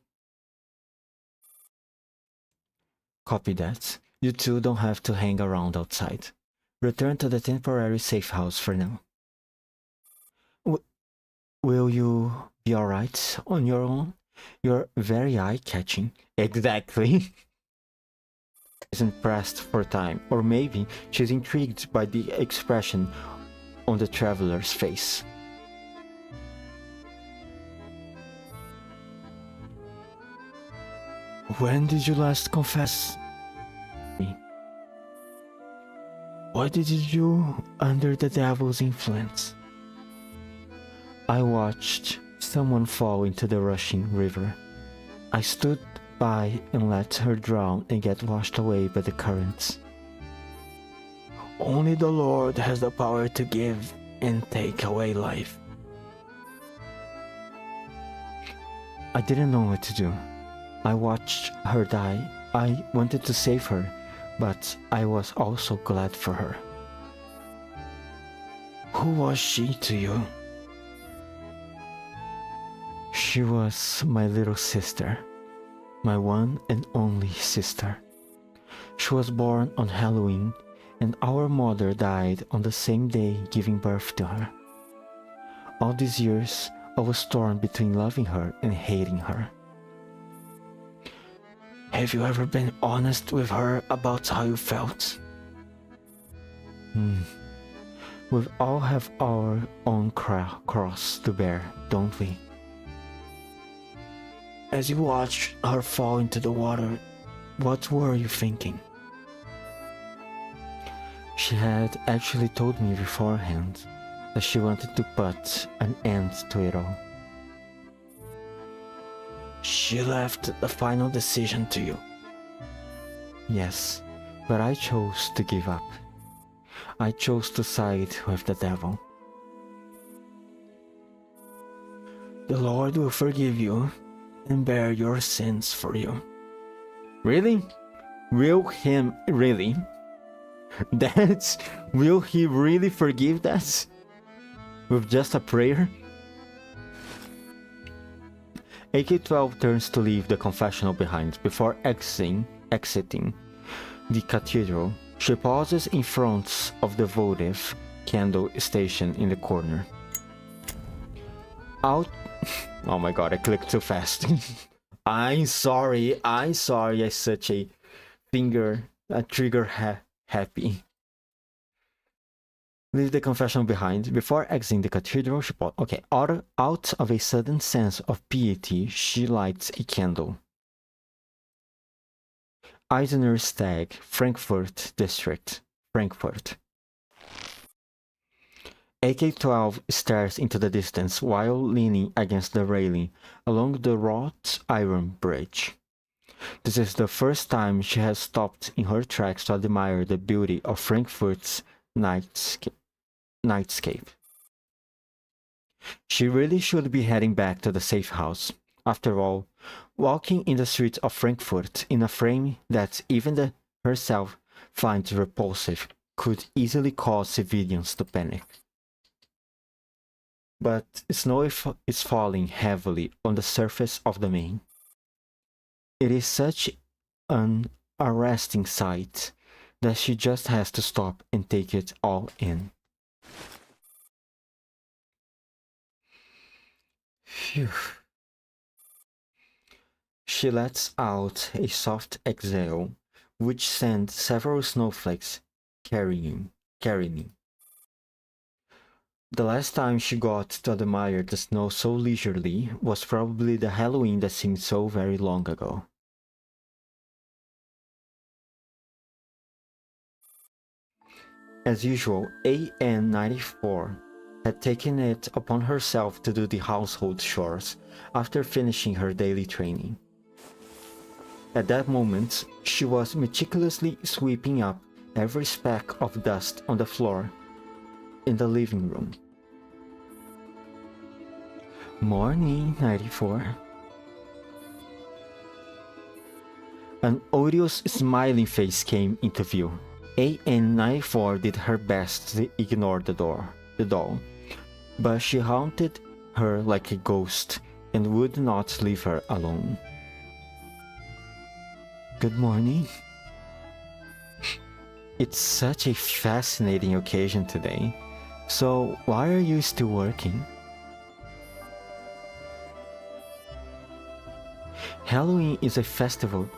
Copy that. You two don't have to hang around outside. Return to the temporary safe house for now. Will you be alright on your own? You're very eye-catching. Exactly. Isn't pressed for time, or maybe she's intrigued by the expression on the traveler's face. When did you last confess me? What did you do under the devil's influence? I watched someone fall into the rushing river. I stood by and let her drown and get washed away by the currents. Only the Lord has the power to give and take away life. I didn't know what to do. I watched her die. I wanted to save her, but I was also glad for her. Who was she to you? She was my little sister, my one and only sister. She was born on Halloween, and our mother died on the same day, giving birth to her. All these years, I was torn between loving her and hating her. Have you ever been honest with her about how you felt? We all have our own cross to bear, don't we? As you watched her fall into the water, what were you thinking? She had actually told me beforehand that she wanted to put an end to it all. She left the final decision to you. Yes, but I chose to give up. I chose to side with the devil. The Lord will forgive you and bear your sins for you. Really? Will him really? Will he really forgive that? With just a prayer? AK-12 turns to leave the confessional behind. Before exiting the cathedral, she pauses in front of the votive candle station in the corner. Oh my god, I clicked too fast. I'm sorry, I'm such a trigger happy. Leave the confessional behind. Before exiting the cathedral, she out of a sudden sense of piety, she lights a candle. Eisener Stag, Frankfurt District, Frankfurt. AK-12 stares into the distance while leaning against the railing along the wrought iron bridge. This is the first time she has stopped in her tracks to admire the beauty of Frankfurt's nightscape. She really should be heading back to the safe house. After all, walking in the streets of Frankfurt in a frame that even herself finds repulsive could easily cause civilians to panic. But snow is falling heavily on the surface of the main. It is such an arresting sight that she just has to stop and take it all in. Phew. She lets out a soft exhale, which sends several snowflakes carrying. The last time she got to admire the snow so leisurely was probably the Halloween that seemed so very long ago. As usual, AN-94 had taken it upon herself to do the household chores after finishing her daily training. At that moment, she was meticulously sweeping up every speck of dust on the floor in the living room. Morning, 94. An odious smiling face came into view. AN-94 did her best to ignore the doll, but she haunted her like a ghost and would not leave her alone. Good morning. It's such a fascinating occasion today. So why are you still working? Halloween is a festival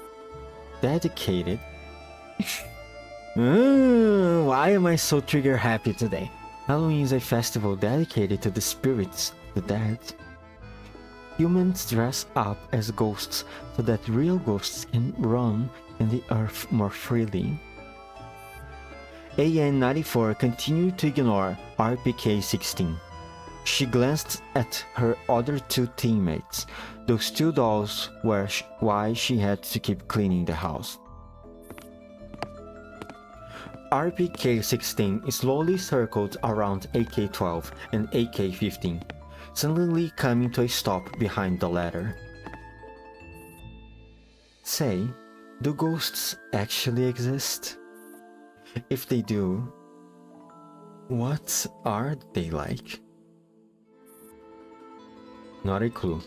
dedicated... why am I so trigger happy today? Halloween is a festival dedicated to the spirits of the dead. Humans dress up as ghosts so that real ghosts can roam in the earth more freely. AN-94 continued to ignore RPK-16. She glanced at her other two teammates. Those two dolls were why she had to keep cleaning the house. RPK-16 slowly circled around AK-12 and AK-15, suddenly coming to a stop behind the latter. Say, do ghosts actually exist? If they do, what are they like? Not a clue.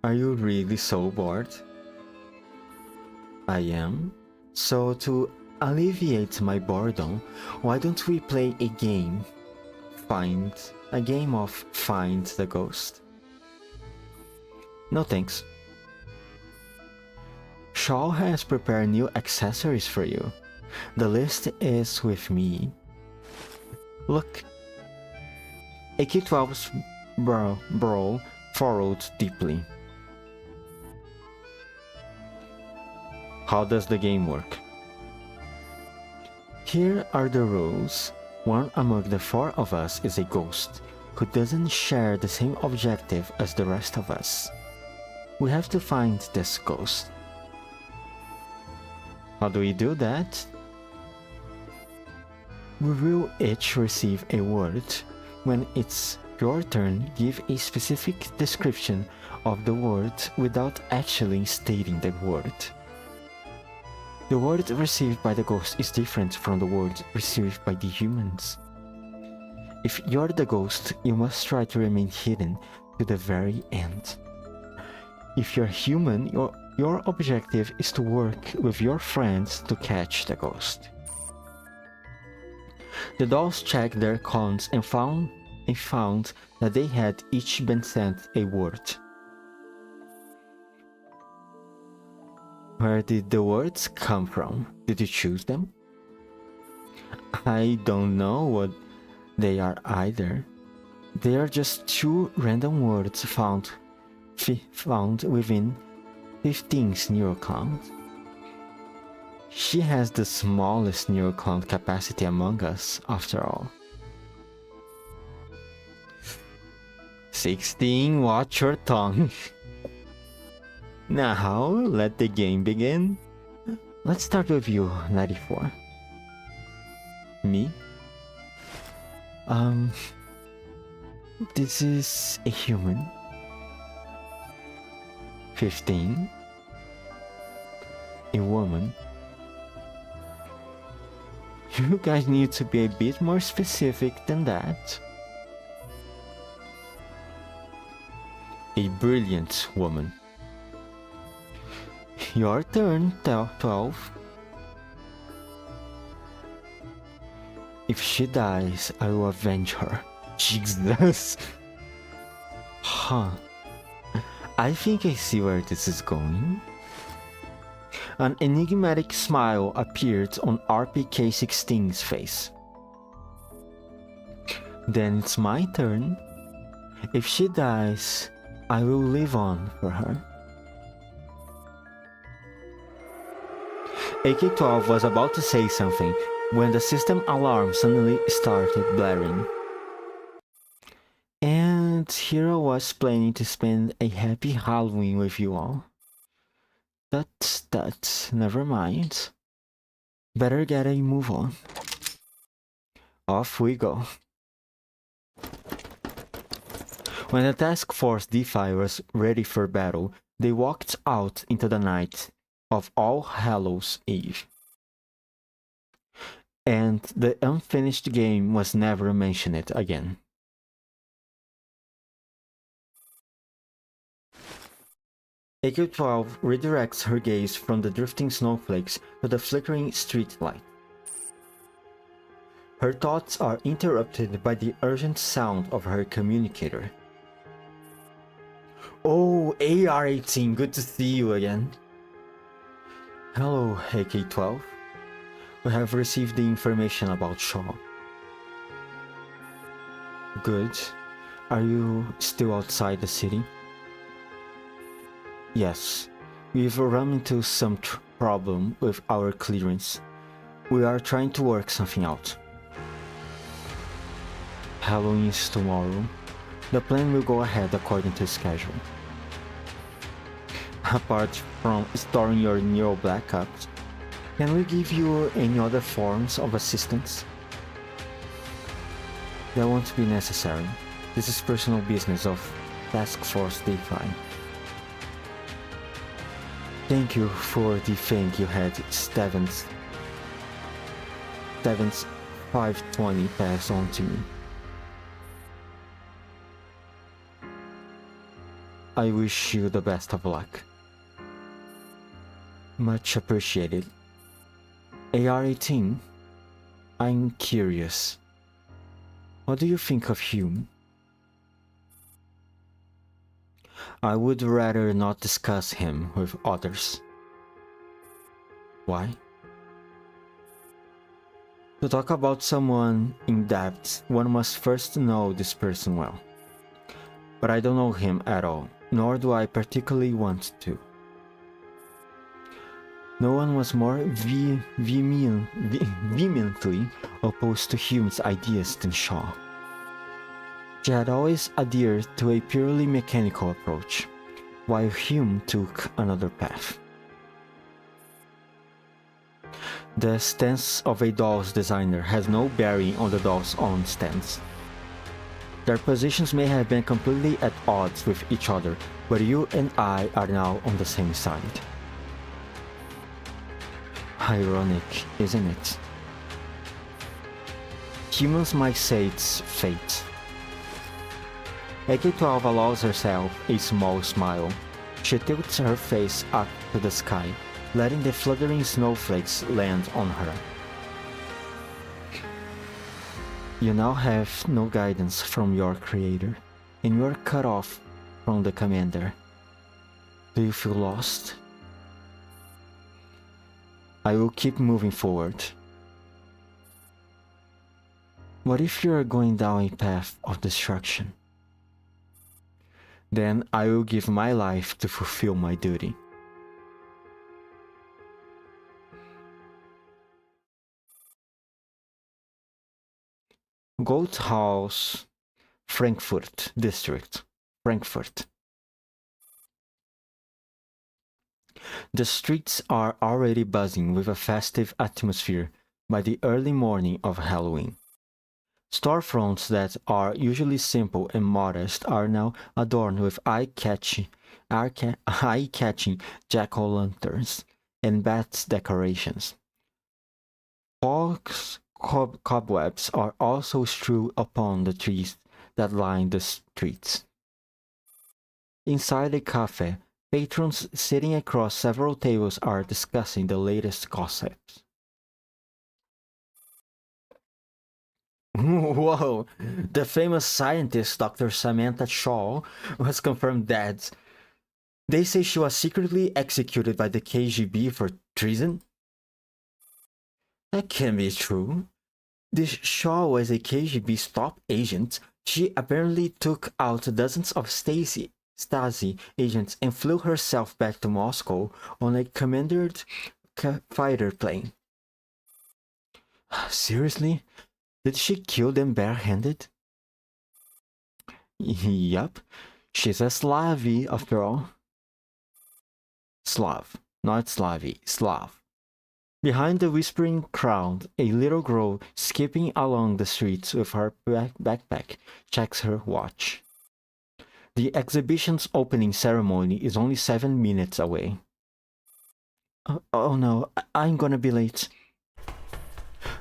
Are you really so bored? I am. So to alleviate my boredom, why don't we play a game? A game of Find the Ghost. No thanks. Shaw has prepared new accessories for you. The list is with me. Look. AK-12's brow furrowed deeply. How does the game work? Here are the rules. One among the four of us is a ghost who doesn't share the same objective as the rest of us. We have to find this ghost. How do we do that? We will each receive a word. When it's your turn, give a specific description of the word without actually stating the word. The word received by the ghost is different from the word received by the humans. If you're the ghost, you must try to remain hidden to the very end. If you're human, your objective is to work with your friends to catch the ghost. The dolls checked their cons and found that they had each been sent a word. Where did the words come from? Did you choose them? I don't know what they are either. They are just two random words found within 15's neural count. She has the smallest neural count capacity among us, after all. 16, watch your tongue. Now, let the game begin. Let's start with you, 94. Me? This is a human. 15. A woman. You guys need to be a bit more specific than that. A brilliant woman. Your turn, 12. If she dies, I will avenge her. Jesus. Huh. I think I see where this is going. An enigmatic smile appeared on RPK-16's face. Then it's my turn. If she dies, I will live on for her. AK-12 was about to say something when the system alarm suddenly started blaring. And Hero was planning to spend a happy Halloween with you all. That's never mind. Better get a move on. Off we go. When the task force D5 was ready for battle, they walked out into the night of All Hallows Eve. And the unfinished game was never mentioned again. AK-12 redirects her gaze from the drifting snowflakes to the flickering street light. Her thoughts are interrupted by the urgent sound of her communicator. Oh, AR-18, good to see you again. Hello, AK-12. We have received the information about Shaw. Good. Are you still outside the city? Yes. We've run into some problem with our clearance. We are trying to work something out. Halloween is tomorrow. The plan will go ahead according to schedule. Apart from storing your neural backups, can we give you any other forms of assistance? That won't be necessary. This is personal business of Task Force Decline. Thank you for the thing you had Steven's 520 pass on to me. I wish you the best of luck. Much appreciated. AR-18, I'm curious. What do you think of Hume? I would rather not discuss him with others. Why? To talk about someone in depth, one must first know this person well. But I don't know him at all, nor do I particularly want to. No one was more vehemently opposed to Hume's ideas than Shaw. She had always adhered to a purely mechanical approach, while Hume took another path. The stance of a doll's designer has no bearing on the doll's own stance. Their positions may have been completely at odds with each other, but you and I are now on the same side. Ironic, isn't it? Humans might say it's fate. AK-12 allows herself a small smile. She tilts her face up to the sky, letting the fluttering snowflakes land on her. You now have no guidance from your creator, and you are cut off from the commander. Do you feel lost? I will keep moving forward. What if you are going down a path of destruction? Then I will give my life to fulfill my duty. Goat House, Frankfurt District, Frankfurt. The streets are already buzzing with a festive atmosphere by the early morning of Halloween. Storefronts that are usually simple and modest are now adorned with eye-catching jack-o'-lanterns and bats decorations. False cobwebs are also strewn upon the trees that line the streets. Inside a cafe, patrons sitting across several tables are discussing the latest gossips. Whoa! The famous scientist Dr. Samantha Shaw was confirmed dead. They say she was secretly executed by the KGB for treason? That can't be true. This Shaw was a KGB's top agent. She apparently took out dozens of Stasi agents and flew herself back to Moscow on a commandeered fighter plane. Seriously? Did she kill them barehanded? Yup. She's a Slavi after all. Slav, not Slavi, Slav. Behind the whispering crowd, a little girl skipping along the streets with her backpack checks her watch. The exhibition's opening ceremony is only 7 minutes away. Oh no, I'm gonna be late.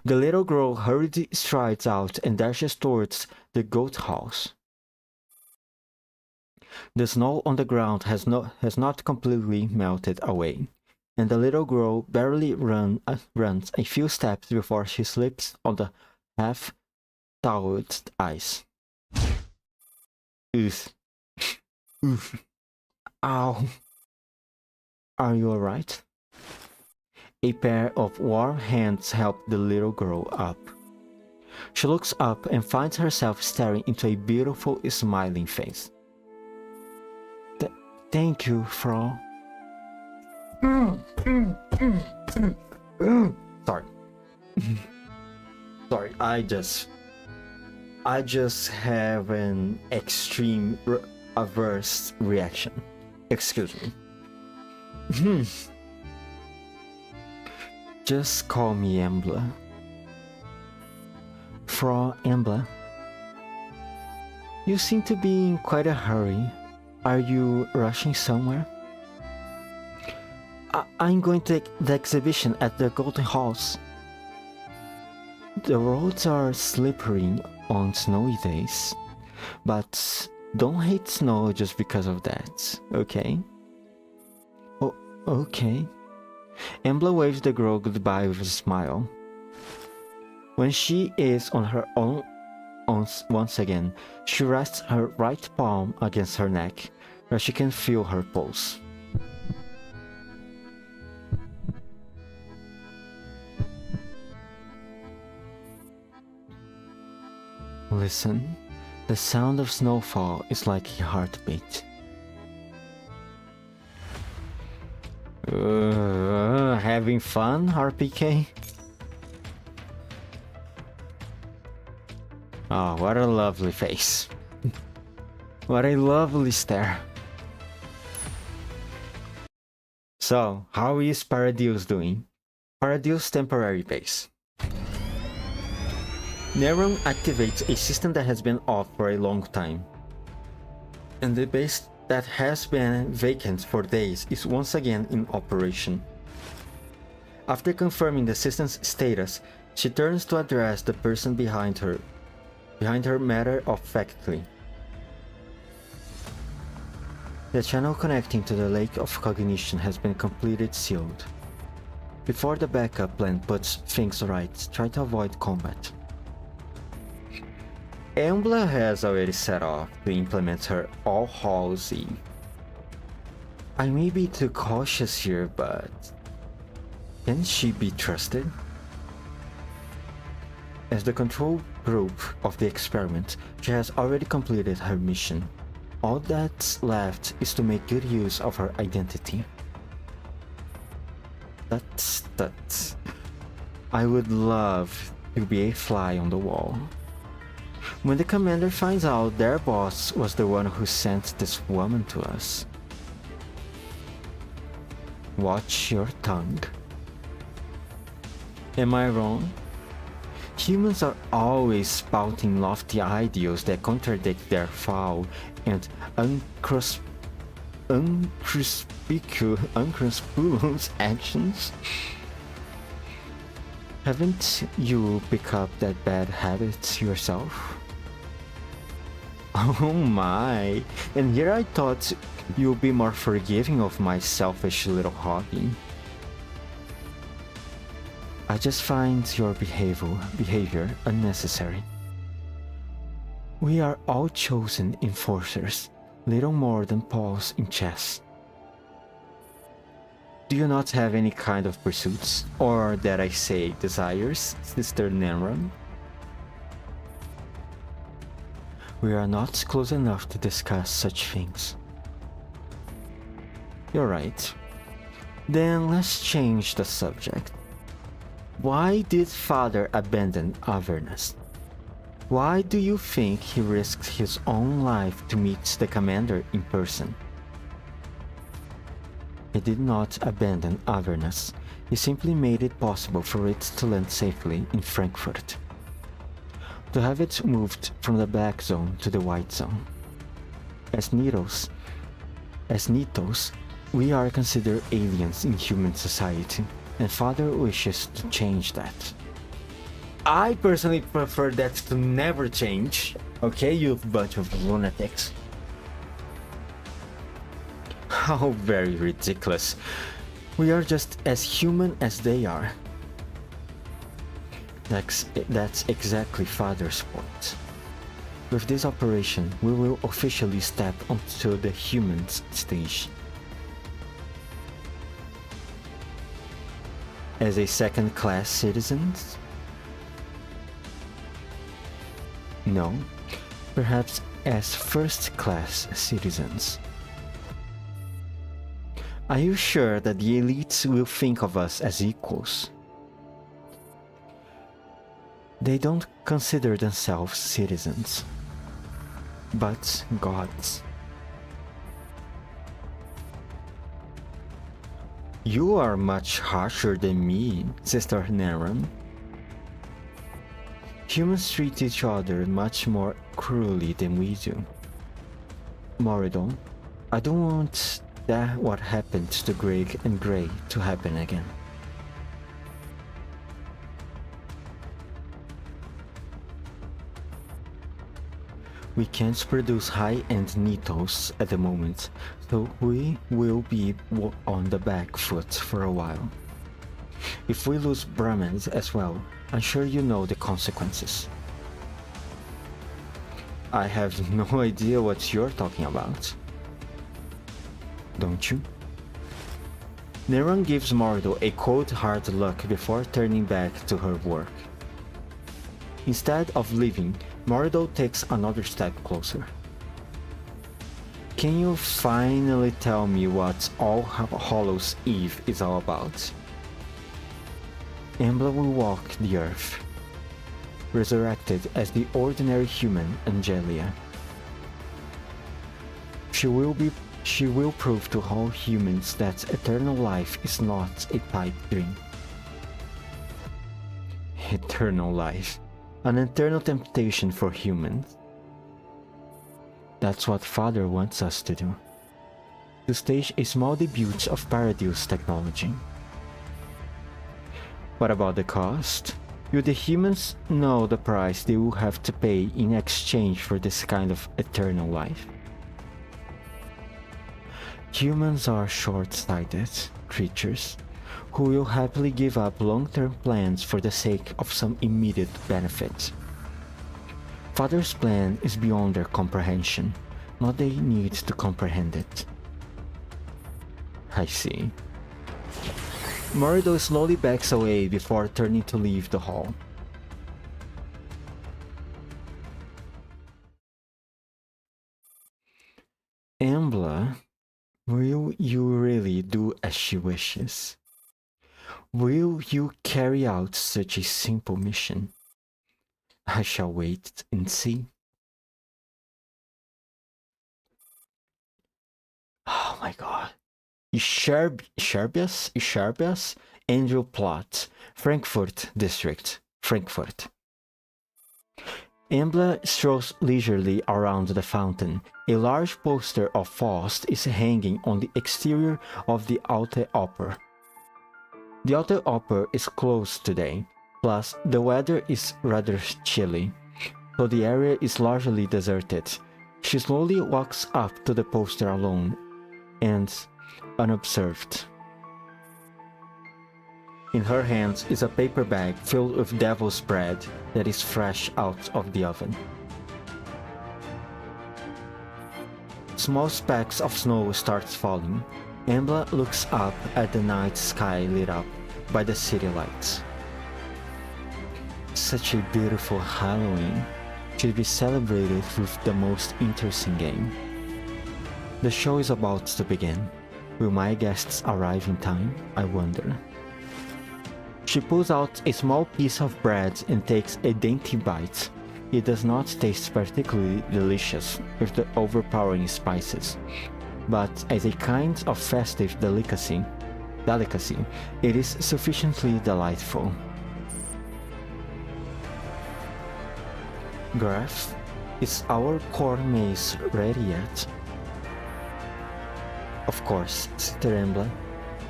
The little girl hurriedly strides out and dashes towards the goat house. The snow on the ground has not completely melted away, and the little girl barely runs a few steps before she slips on the half-thawed ice. Oof. Oof. Ow. Are you alright? A pair of warm hands help the little girl up. She looks up and finds herself staring into a beautiful, smiling face. Thank you, Frau. Sorry. Sorry, I just have an extreme averse reaction. Excuse me. Just call me Embla. Frau Embla. You seem to be in quite a hurry. Are you rushing somewhere? I'm going to the exhibition at the Golden Halls. The roads are slippery on snowy days, but don't hate snow just because of that, okay? Oh, okay. Embla waves the girl goodbye with a smile. When she is on her own once again, she rests her right palm against her neck, where she can feel her pulse. Listen, the sound of snowfall is like a heartbeat. Having fun, RPK? Oh, what a lovely face. What a lovely stare. So, how is Paradius doing? Paradius temporary base. Neuron activates a system that has been off for a long time, and the base that has been vacant for days is once again in operation. After confirming the system's status, she turns to address the person behind her matter-of-factly. The channel connecting to the Lake of Cognition has been completely sealed. Before the backup plan puts things right, try to avoid combat. Embla has already set off to implement her all-halsey. I may be too cautious here, but can she be trusted? As the control group of the experiment, she has already completed her mission. All that's left is to make good use of her identity. That's... I would love to be a fly on the wall. When the commander finds out their boss was the one who sent this woman to us. Watch your tongue. Am I wrong? Humans are always spouting lofty ideals that contradict their foul and unscrupulous actions. Haven't you picked up that bad habit yourself? Oh my, and here I thought you'd be more forgiving of my selfish little hobby. I just find your behavior unnecessary. We are all chosen enforcers, little more than pawns in chess. Do you not have any kind of pursuits, or that I say desires, Sister Nenron? We are not close enough to discuss such things. You're right. Then let's change the subject. Why did Father abandon Avernus? Why do you think he risked his own life to meet the commander in person? He did not abandon Avernus. He simply made it possible for it to land safely in Frankfurt. To have it moved from the black zone to the white zone. As Nitos, we are considered aliens in human society, and Father wishes to change that. I personally prefer that to never change. Okay, you bunch of lunatics. How very ridiculous. We are just as human as they are. That's exactly Father's point. With this operation, we will officially step onto the humans stage. As a second-class citizen? No, perhaps as first-class citizens. Are you sure that the elites will think of us as equals? They don't consider themselves citizens, but gods. You are much harsher than me, Sister Neron. Humans treat each other much more cruelly than we do. Moridon, I don't want that what happened to Greg and Grey to happen again. We can't produce high-end Nitos at the moment, so we will be on the back foot for a while. If we lose Brahmins as well, I'm sure you know the consequences. I have no idea what you're talking about. Don't you? Neron gives Mordo a cold hard look before turning back to her work. Instead of leaving, Mordo takes another step closer. Can you finally tell me what All Hallows Eve is all about? Embla will walk the earth, resurrected as the ordinary human Angelia. She will prove to all humans that eternal life is not a pipe dream. Eternal life. An eternal temptation for humans. That's what Father wants us to do. To stage a small debut of Paradise technology. What about the cost? Will the humans know the price they will have to pay in exchange for this kind of eternal life? Humans are short-sighted creatures who will happily give up long-term plans for the sake of some immediate benefit. Father's plan is beyond their comprehension, not they need to comprehend it. I see. Morido slowly backs away before turning to leave the hall. Embla, will you really do as she wishes? Will you carry out such a simple mission? I shall wait and see. Oh my god. Isharbias? Andrew Plot, Frankfurt District, Frankfurt. Embla strolls leisurely around the fountain. A large poster of Faust is hanging on the exterior of the Alte Oper. The Alte Oper is closed today, plus the weather is rather chilly, so the area is largely deserted. She slowly walks up to the poster alone and unobserved. In her hands is a paper bag filled with devil's bread that is fresh out of the oven. Small specks of snow starts falling. Embla looks up at the night sky lit up by the city lights. Such a beautiful Halloween should be celebrated with the most interesting game. The show is about to begin. Will my guests arrive in time? I wonder. She pulls out a small piece of bread and takes a dainty bite. It does not taste particularly delicious with the overpowering spices, but as a kind of festive delicacy, it is sufficiently delightful. Graf, is our corn maze ready yet? Of course, Sister Embla.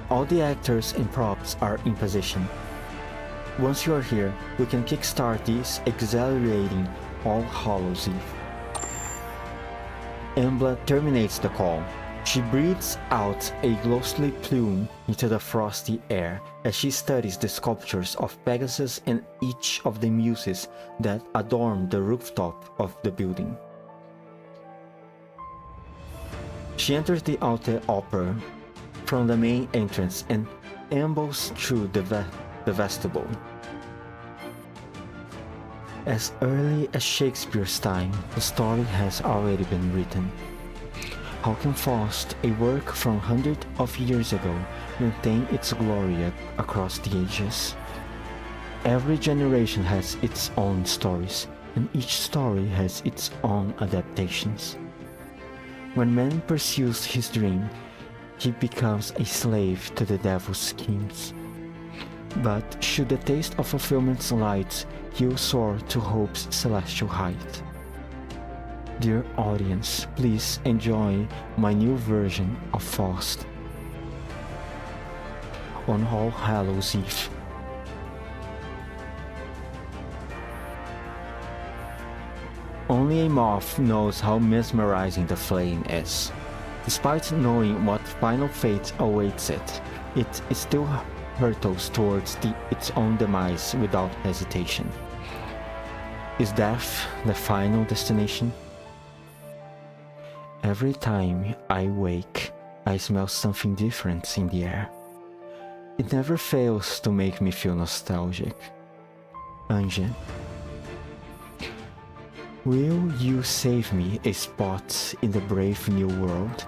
All the actors and props are in position. Once you are here, we can kickstart this exhilarating All Hallows Eve. Embla terminates the call. She breathes out a ghostly plume into the frosty air as she studies the sculptures of Pegasus and each of the muses that adorn the rooftop of the building. She enters the Alte Oper from the main entrance and ambles through the vestibule. As early as Shakespeare's time, the story has already been written. How can Faust, a work from hundreds of years ago, maintain its glory across the ages? Every generation has its own stories, and each story has its own adaptations. When man pursues his dream, he becomes a slave to the devil's schemes. But should the taste of fulfillment's light, he will soar to hope's celestial height. Dear audience, please enjoy my new version of Faust on All Hallows Eve. Only a moth knows how mesmerizing the flame is. Despite knowing what final fate awaits it, it still hurtles towards its own demise without hesitation. Is death the final destination? Every time I wake, I smell something different in the air. It never fails to make me feel nostalgic. Anje, will you save me a spot in the brave new world?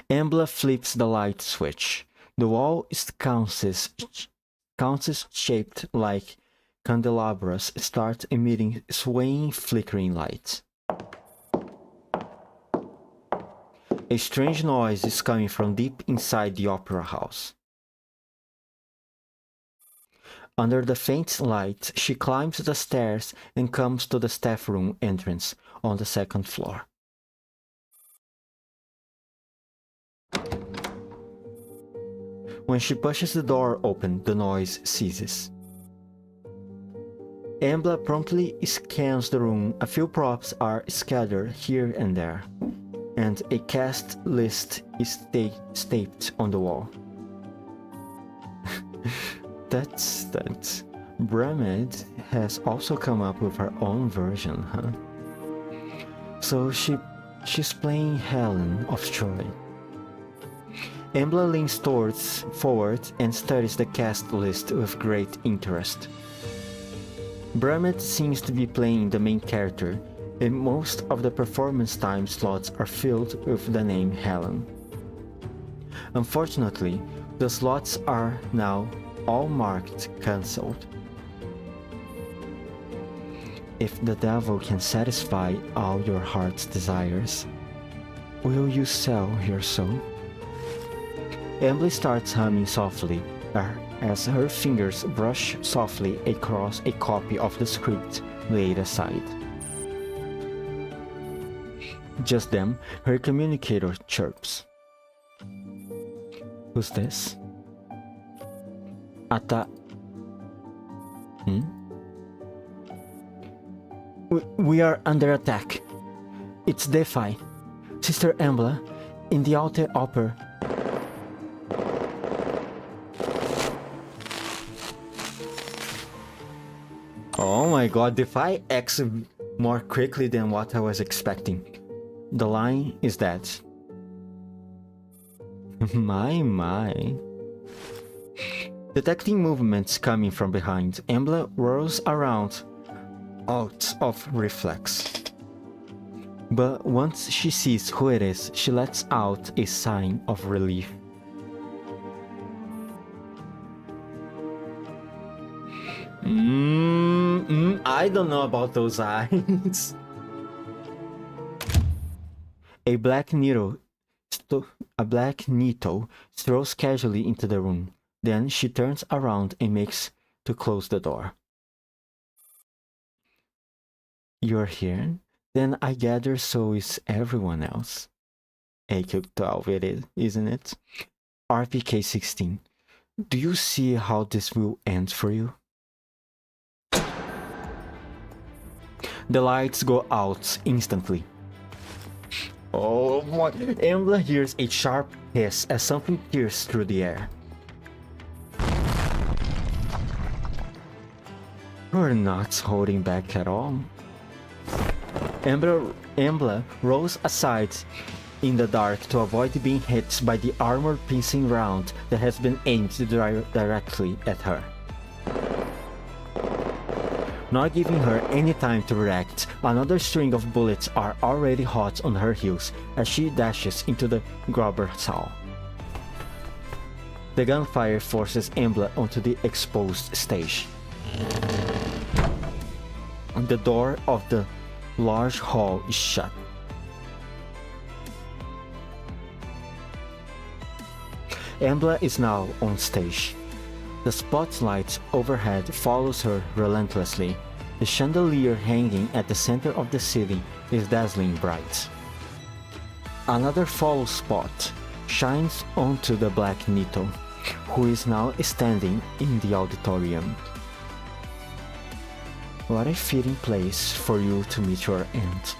Embla flips the light switch. The wall is countess shaped like candelabras start emitting swaying, flickering lights. A strange noise is coming from deep inside the opera house. Under the faint light, she climbs the stairs and comes to the staff room entrance on the second floor. When she pushes the door open, the noise ceases. Embla promptly scans the room. A few props are scattered here and there, and a cast list is taped on the wall. That's that. Bremed has also come up with her own version, huh? So she's playing Helen of Troy. Embla leans forward and studies the cast list with great interest. Bremed seems to be playing the main character, and most of the performance time slots are filled with the name Helen. Unfortunately, the slots are now all marked cancelled. If the devil can satisfy all your heart's desires, will you sell your soul? Emily starts humming softly as her fingers brush softly across a copy of the script laid aside. Just then, her communicator chirps. Who's this? We are under attack. It's Defi. Sister Embla, in the Alter Upper. Oh my god, Defi acts more quickly than what I was expecting. The line is that. My. Detecting movements coming from behind, Embla whirls around out of reflex. But once she sees who it is, she lets out a sign of relief. I don't know about those eyes. A black needle strolls casually into the room. Then she turns around and makes to close the door. You're here? Then I gather so is everyone else. AQ12 it is, isn't it? RPK 16. Do you see how this will end for you? The lights go out instantly. Oh my! Embla hears a sharp hiss as something tears through the air. You're not holding back at all. Embla rolls aside in the dark to avoid being hit by the armor-piercing round that has been aimed directly at her. Not giving her any time to react, another string of bullets are already hot on her heels as she dashes into the grubber saw. The gunfire forces Embla onto the exposed stage. The door of the large hall is shut. Embla is now on stage. The spotlight overhead follows her relentlessly. The chandelier hanging at the center of the ceiling is dazzling bright. Another false spot shines onto the Black Nito, who is now standing in the auditorium. What a fitting place for you to meet your end.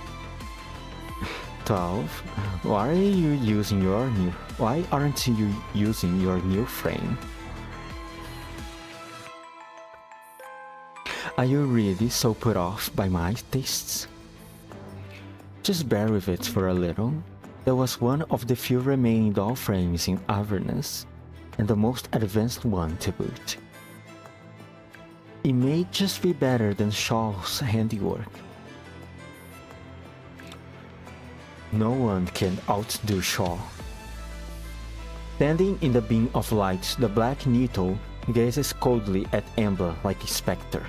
12. Why aren't you using your new frame? Are you really so put off by my tastes? Just bear with it for a little. That was one of the few remaining doll frames in Avernus, and the most advanced one to boot. It may just be better than Shaw's handiwork. No one can outdo Shaw. Standing in the beam of light, the Black Nito gazes coldly at Embla like a specter.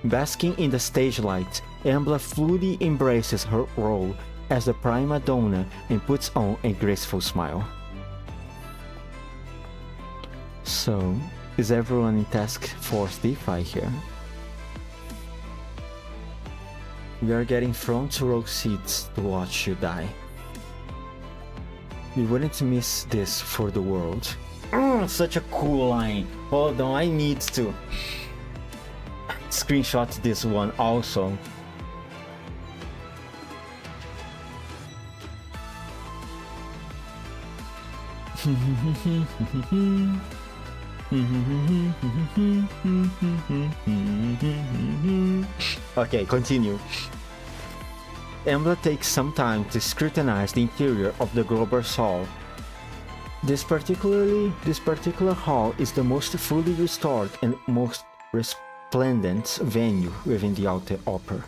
Basking in the stage light, Embla fully embraces her role as the prima donna and puts on a graceful smile. So, is everyone in Task Force DeFi here? We are getting front row seats to watch you die. We wouldn't miss this for the world. Such a cool line. Hold on, I need to screenshot this one also. Okay, continue. Embla takes some time to scrutinize the interior of the Grober's Hall. This particular hall is the most fully restored and most resplendent venue within the Alta Opera.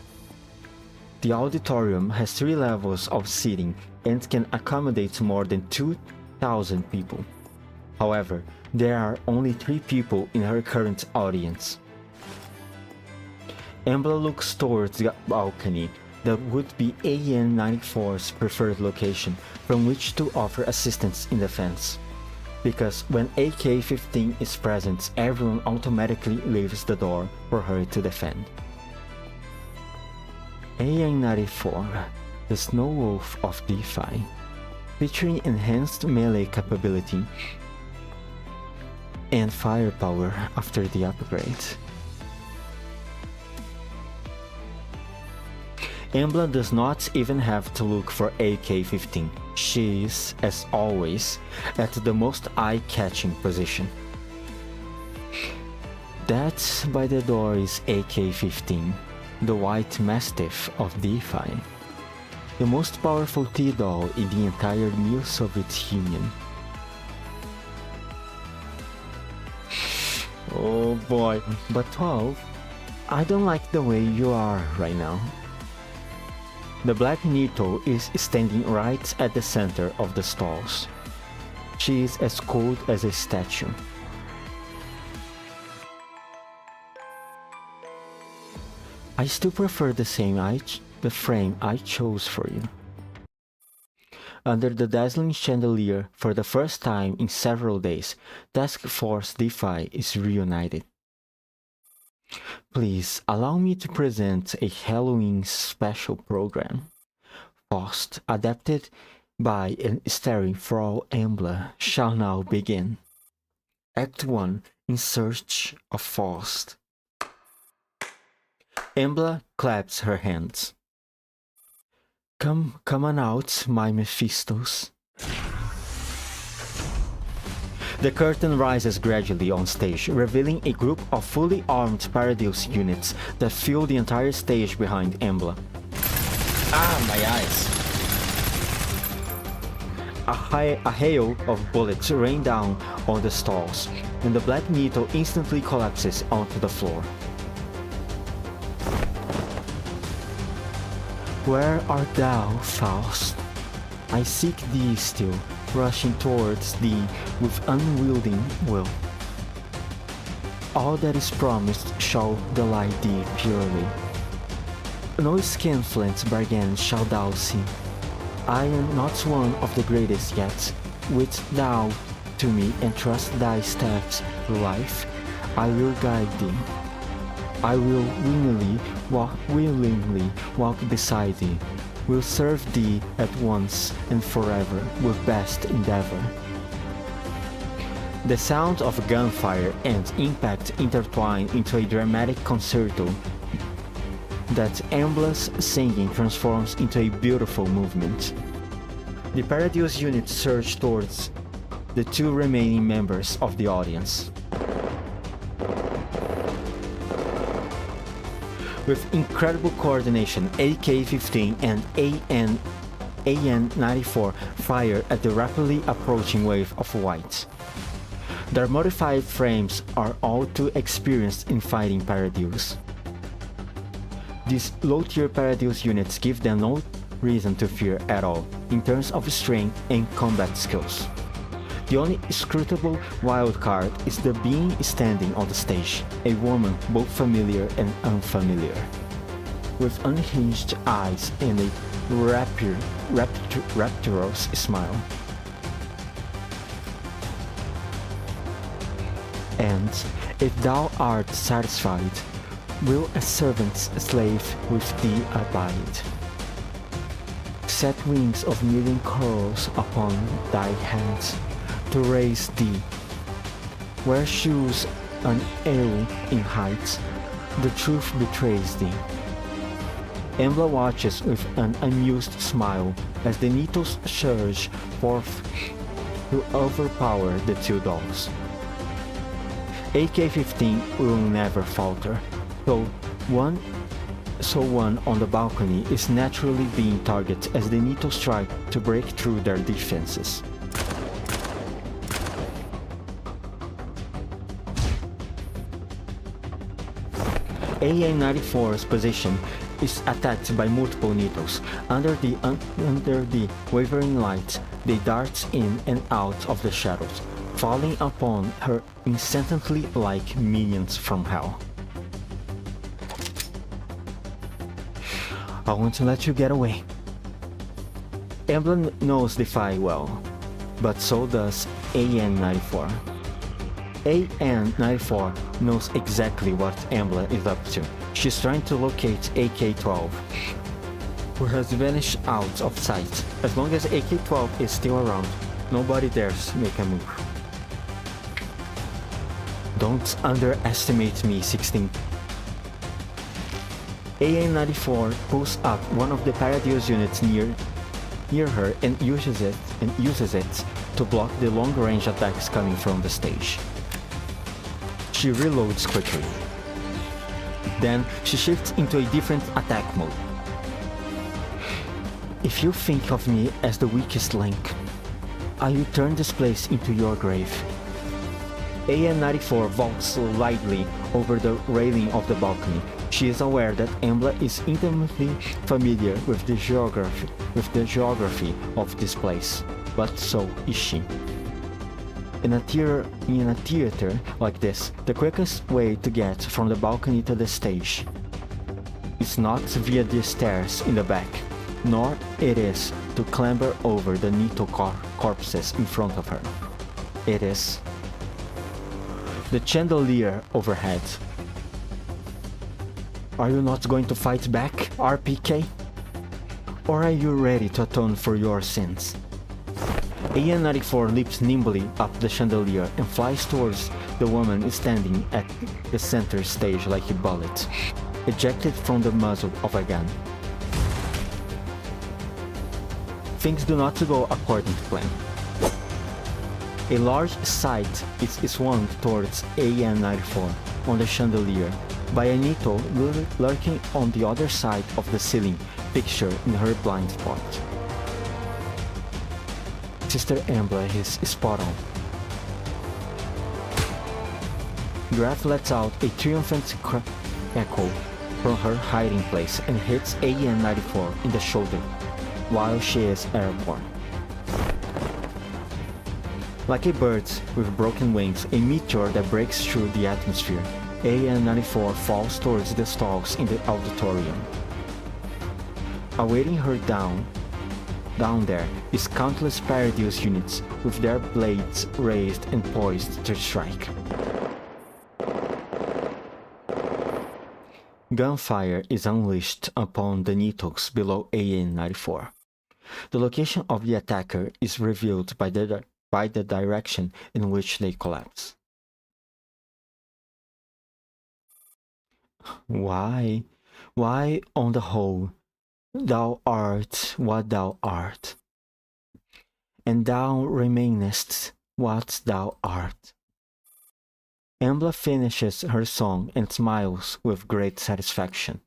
The auditorium has 3 levels of seating and can accommodate more than 2,000 people. However, there are only 3 people in her current audience. Embla looks towards the balcony that would be AN-94's preferred location from which to offer assistance in defense. Because when AK-15 is present, everyone automatically leaves the door for her to defend. AN-94, the Snow Wolf of DeFi, featuring enhanced melee capability and firepower after the upgrade. Embla does not even have to look for AK-15. She is, as always, at the most eye-catching position. That by the door is AK-15, the White Mastiff of DeFi, the most powerful T-doll in the entire new Soviet Union. Oh boy, but 12, I don't like the way you are right now. The Black Nito is standing right at the center of the stalls. She is as cold as a statue. I still prefer the frame I chose for you. Under the dazzling chandelier, for the first time in several days, Task Force DeFi is reunited. Please allow me to present a Halloween special program. Faust, adapted by and starring Frau Embla, shall now begin. Act 1, In Search of Faust. Embla claps her hands. Come on out, my Mephistos. The curtain rises gradually on stage, revealing a group of fully armed Paradise units that fill the entire stage behind Embla. Ah, my eyes! A hail of bullets rain down on the stalls, and the Black Nito instantly collapses onto the floor. Where art thou, Faust? I seek thee still, rushing towards thee with unwielding will. All that is promised shall delight thee purely. No skinflint bargain shall thou see. I am not one of the greatest yet. Wilt thou to me entrust thy steps through life? I will guide thee. I will willingly walk beside thee. Will serve thee at once and forever with best endeavor. The sound of gunfire and impact intertwine into a dramatic concerto that Ambla's singing transforms into a beautiful movement. The Paradius unit surge towards the two remaining members of the audience. With incredible coordination, AK-15 and AN-94 fire at the rapidly approaching wave of white. Their modified frames are all too experienced in fighting Paradius. These low-tier Paradius units give them no reason to fear at all in terms of strength and combat skills. The only scrutable wildcard is the being standing on the stage, a woman both familiar and unfamiliar, with unhinged eyes and a rapturous smile. And if thou art satisfied, will a servant's slave with thee abide. Set wings of million curls upon thy hands to raise thee. Wear shoes unerring in heights, the truth betrays thee. Embla watches with an amused smile as the needles surge forth to overpower the two dolls. AK-15 will never falter, so one on the balcony is naturally being targeted as the needles try to break through their defenses. AN-94's position is attacked by multiple needles. Under the wavering light, they dart in and out of the shadows, falling upon her incessantly like minions from hell. I want to let you get away. Embla knows the fight well, but so does AN-94. AN-94 knows exactly what Embla is up to. She's trying to locate AK-12, who has vanished out of sight. As long as AK-12 is still around, nobody dares make a move. Don't underestimate me, 16. AN-94 pulls up one of the Paradius units near her and uses it to block the long-range attacks coming from the stage. She reloads quickly. Then she shifts into a different attack mode. If you think of me as the weakest link, I will turn this place into your grave. AN-94 vaults lightly over the railing of the balcony. She is aware that Embla is intimately familiar with the geography of this place, but so is she. In a theater like this, the quickest way to get from the balcony to the stage is not via the stairs in the back, nor it is to clamber over the needle corpses in front of her. It is the chandelier overhead. Are you not going to fight back, RPK? Or are you ready to atone for your sins? AN-94 leaps nimbly up the chandelier and flies towards the woman standing at the center stage like a bullet, ejected from the muzzle of a gun. Things do not go according to plan. A large sight is swung towards AN-94 on the chandelier by a needle lurking on the other side of the ceiling fixture in her blind spot. Sister Embla is spot on. Graf lets out a triumphant echo from her hiding place and hits AN-94 in the shoulder while she is airborne. Like a bird with broken wings, a meteor that breaks through the atmosphere, AN-94 falls towards the stalls in the auditorium. Awaiting her down there is countless Paradise units with their blades raised and poised to strike. Gunfire is unleashed upon the Nitos below AN-94. The location of the attacker is revealed by the direction in which they collapse. Why on the whole, thou art what thou art, and thou remainest what thou art. Embla finishes her song and smiles with great satisfaction.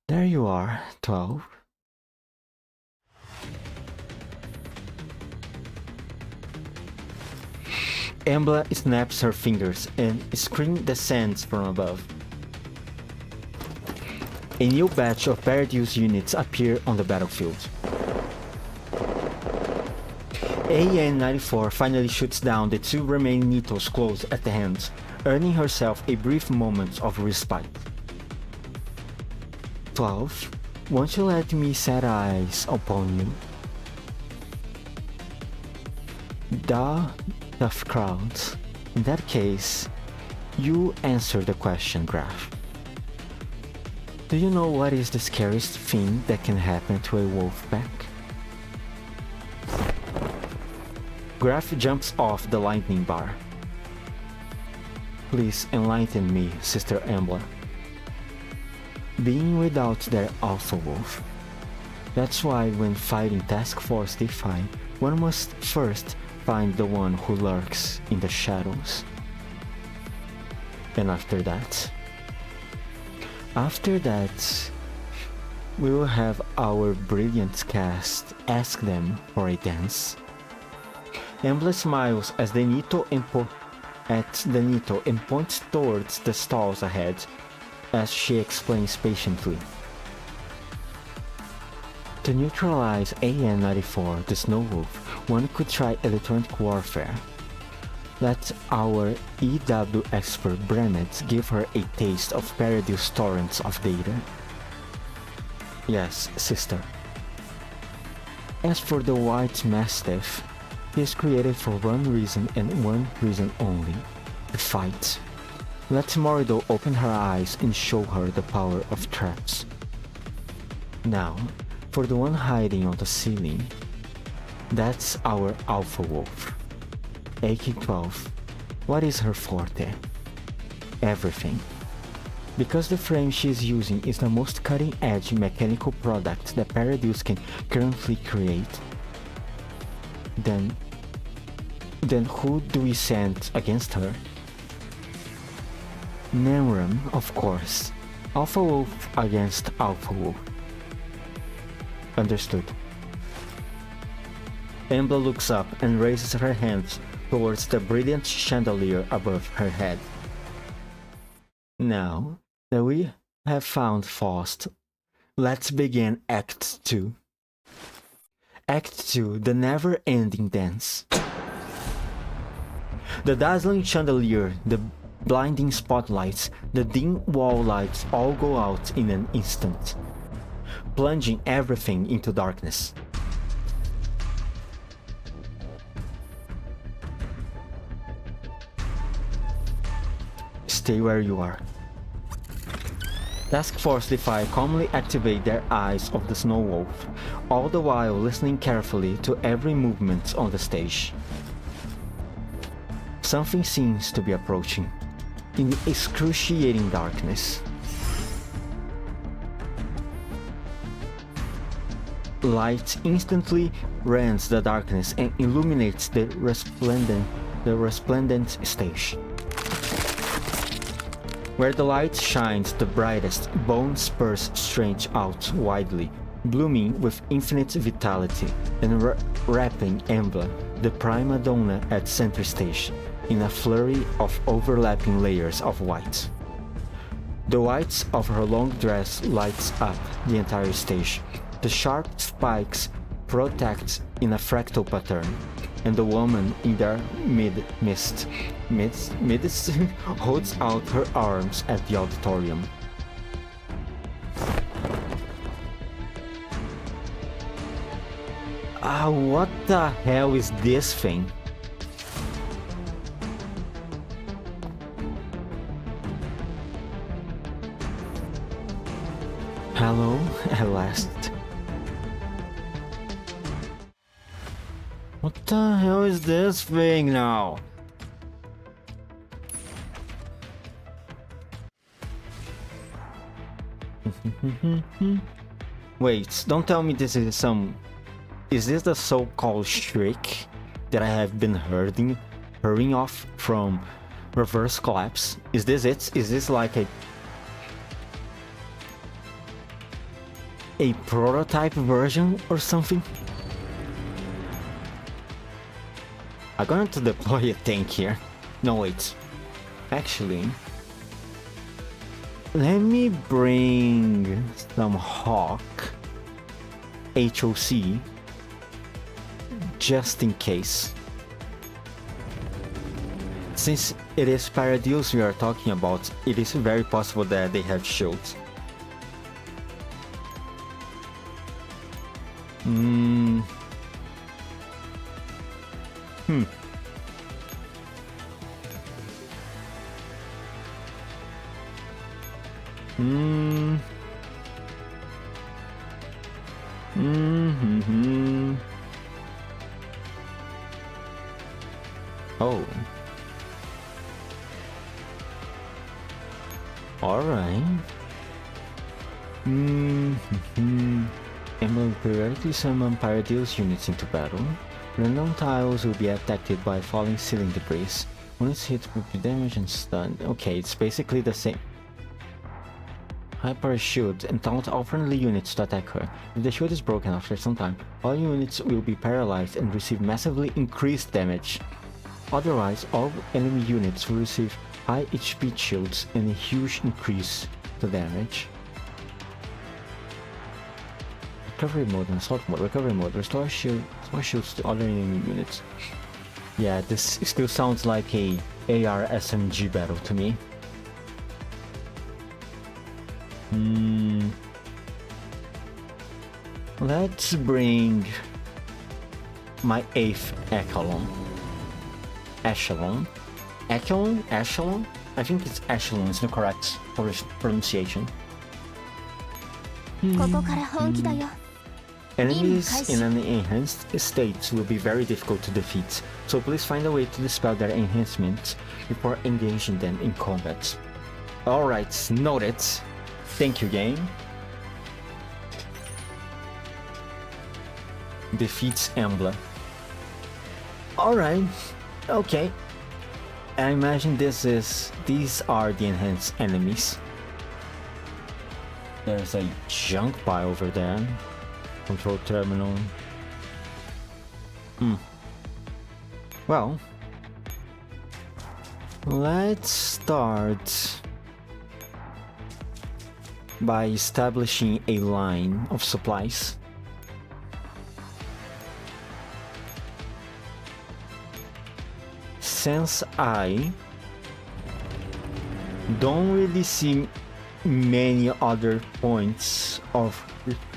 There you are, 12. Embla snaps her fingers and a scream descends from above. A new batch of Paradise units appear on the battlefield. AN-94 finally shoots down the two remaining Nitos close at the hand, earning herself a brief moment of respite. 12, won't you let me set eyes upon you? Tough crowds. In that case, you answer the question, Graf. Do you know what is the scariest thing that can happen to a wolf pack? Graf jumps off the lightning bar. Please enlighten me, Sister Embla. Being without their alpha wolf. That's why when fighting Task Force D5, one must first find the one who lurks in the shadows. And after that, we will have our brilliant cast ask them for a dance. Embla smiles as the Nito and points towards the stalls ahead as she explains patiently. To neutralize AN-94, the Snow Wolf, one could try electronic warfare. Let our EW expert Brenet give her a taste of Paradise torrents of data. Yes, sister. As for the White Mastiff, he is created for one reason and one reason only: to fight. Let Morido open her eyes and show her the power of traps. Now, for the one hiding on the ceiling, that's our Alpha Wolf. AK-12, what is her forte? Everything. Because the frame she is using is the most cutting-edge mechanical product that Paradise can currently create, then who do we send against her? Nemram, of course. Alpha Wolf against Alpha Wolf. Understood. Embla looks up and raises her hands towards the brilliant chandelier above her head. Now that we have found Faust, let's begin Act 2. Act 2, the never-ending dance. The dazzling chandelier, the blinding spotlights, the dim wall lights all go out in an instant, plunging everything into darkness. Stay where you are. Task Force Defy calmly activate their eyes of the Snow Wolf, all the while listening carefully to every movement on the stage. Something seems to be approaching, in excruciating darkness. Light instantly rends the darkness and illuminates the resplendent stage. Where the light shines the brightest, bone spurs stretch out widely, blooming with infinite vitality, and wrapping Embla, the prima donna at center stage, in a flurry of overlapping layers of white. The whites of her long dress lights up the entire stage. The sharp spikes protect in a fractal pattern, and the woman in their midst holds out her arms at the auditorium. What the hell is this thing? Hello, at last. What the hell is this thing now? Wait, don't tell me this is some... Is this the so-called shriek that I have been hearing off from Reverse Collapse? Is this it? Is this like a prototype version or something? I'm going to deploy a tank here. No, wait. Actually, let me bring some Hawk HOC just in case. Since it is Paradeals we are talking about, it is very possible that they have shields. Oh. Alright. And will periodically summon Paradeals units into battle. Random tiles will be attacked by falling ceiling debris. When it's hit will be damaged and stunned. Okay, it's basically the same. Hyper shield and taunt all friendly units to attack her. If the shield is broken after some time, all units will be paralyzed and receive massively increased damage. Otherwise, all enemy units will receive high HP shields and a huge increase to damage. Recovery mode and assault mode. Recovery mode. Restore shields to other enemy units. Yeah, this still sounds like a AR SMG battle to me. Let's bring my 8th Echelon. Echelon? I think it's Echelon is the correct pronunciation. Enemies in an enhanced state will be very difficult to defeat, so please find a way to dispel their enhancements before engaging them in combat. Alright, noted. Thank you, game. Defeats Embla. Alright, okay. I imagine these are the enhanced enemies. There's a junk pile over there. Control terminal. Well, let's start by establishing a line of supplies. Since I don't really see many other points of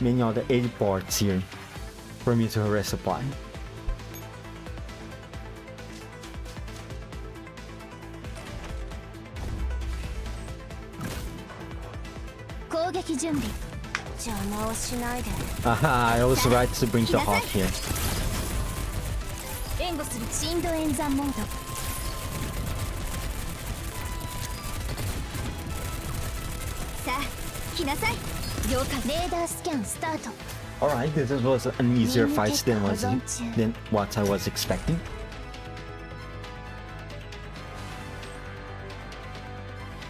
many other aid ports here for me to resupply. Aha, I was right to bring the Hawk here. Alright, this was an easier fight than what I was expecting.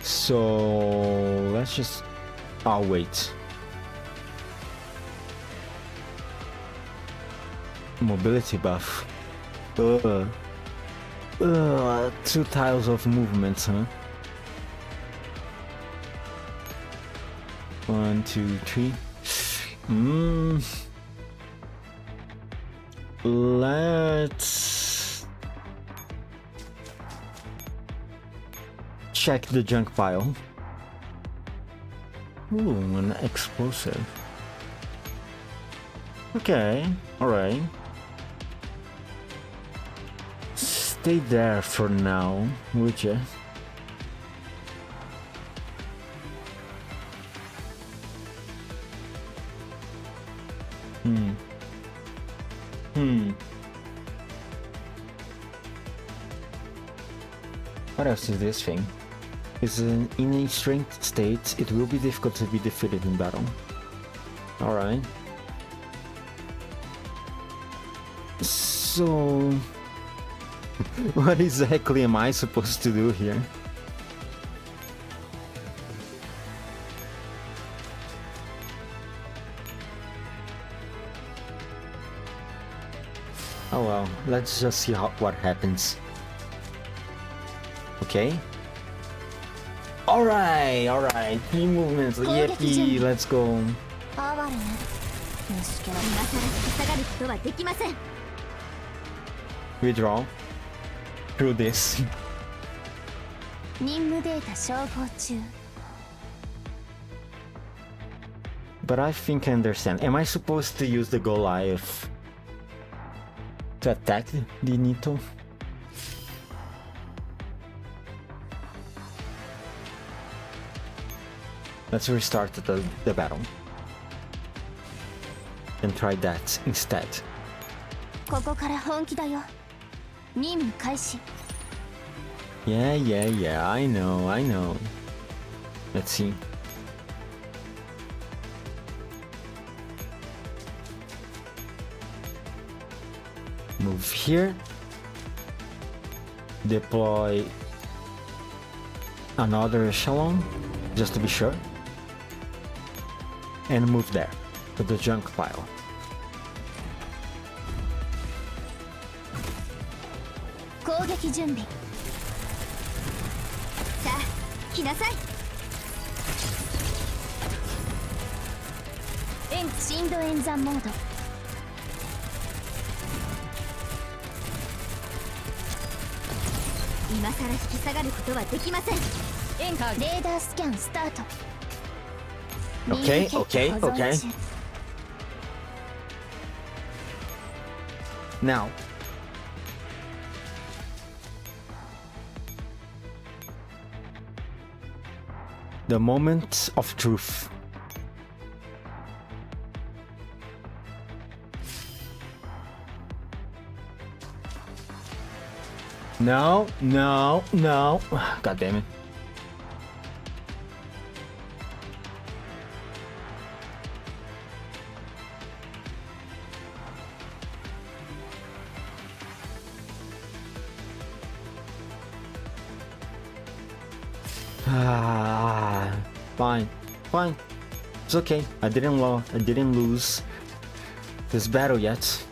So let's just... I'll wait. Mobility buff. 2 tiles of movements, huh? 1, 2, 3. Let's check the junk pile. Ooh, an explosive. Okay, alright. Stay there for now, would you? What else is this thing? In a strength state, it will be difficult to be defeated in battle. Alright. So... what exactly am I supposed to do here? Oh well, let's just see what happens. Okay. Alright, 3 movements, yippee, let's go. Withdraw. Through this. But I think I understand. Am I supposed to use the Goliath to attack the Nito? Let's restart the battle. And try that instead. Yeah, I know. Let's see. Move here. Deploy another echelon, just to be sure. And move there, to the junk pile. Okay. Now, the moment of truth. No. God damn it. Fine. It's okay. I didn't lose this battle yet.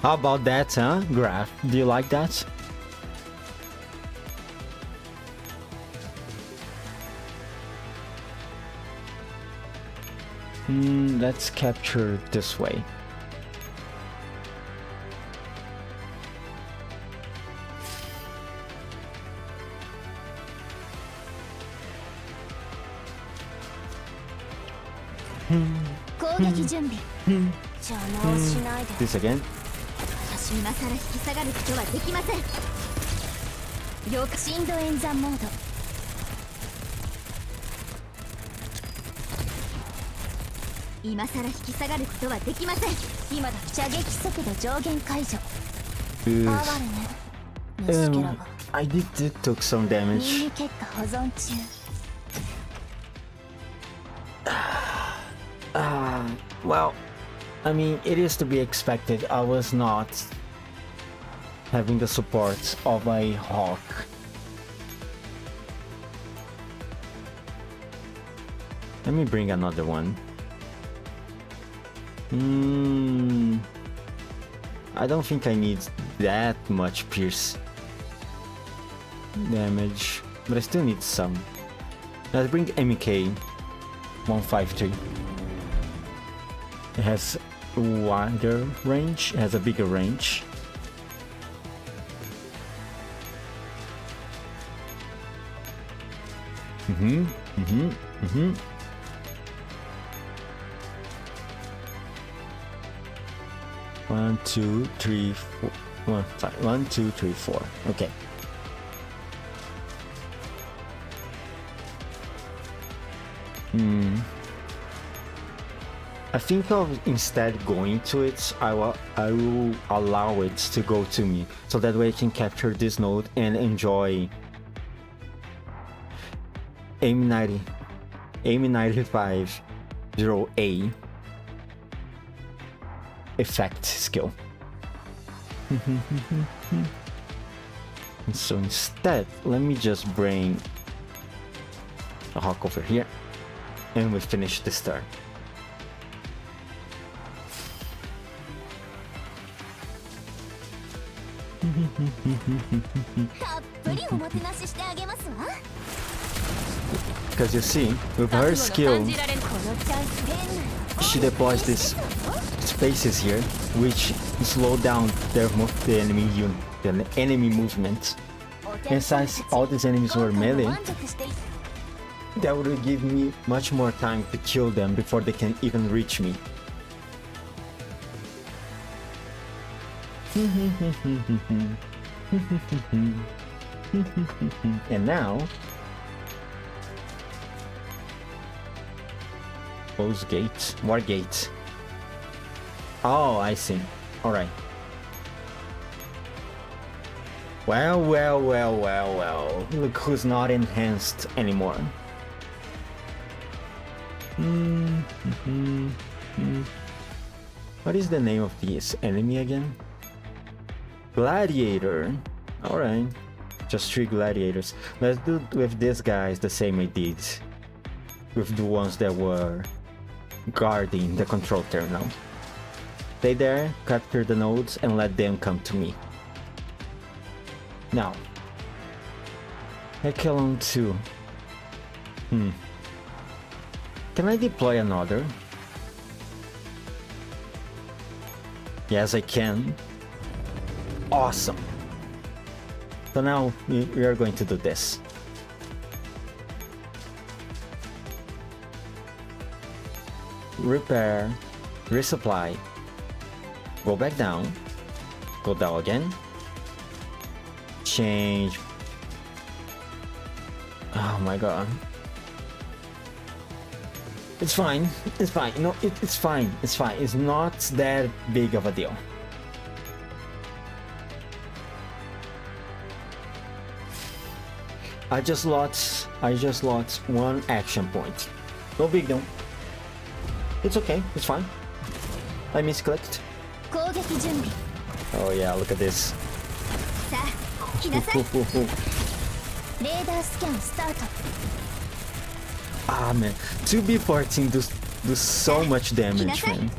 How about that, huh, Graph? Do you like that? Let's capture this way. This again. I did took some damage. Well, I mean, it is to be expected. I was not having the support of a Hawk. Let me bring another one. I don't think I need that much pierce damage, but I still need some. Let's bring MK 153. It has wider range, has a bigger range. One, two, three, four. 1, 2, 3, 4. Okay. I think of instead going to it, I will allow it to go to me, so that way I can capture this node and enjoy AIM-95-0A effect skill. So instead, let me just bring a hawk over here, and we finish this turn. Because you see, with her skill, she deploys these spaces here, which slow down the enemy movement. And since all these enemies were melee, that would give me much more time to kill them before they can even reach me. And now, close gate, war gate. Oh, I see. All right. Well. Look who's not enhanced anymore. What is the name of this enemy again? Gladiator. All right. Just 3 gladiators. Let's do with these guys the same I did with the ones that were guarding the control terminal. Stay there, capture the nodes, and let them come to me. Now, Echelon 2. Can I deploy another? Yes, I can. Awesome. So now we are going to do this. Repair, resupply, go back down, go down again, change. Oh my god. It's fine, it's fine, no, it's fine, it's fine, it's not that big of a deal. I just lost 1 action point. No big deal. It's okay, it's fine. I misclicked. Oh yeah, look at this. Ah man, 2B14 do so much damage, man.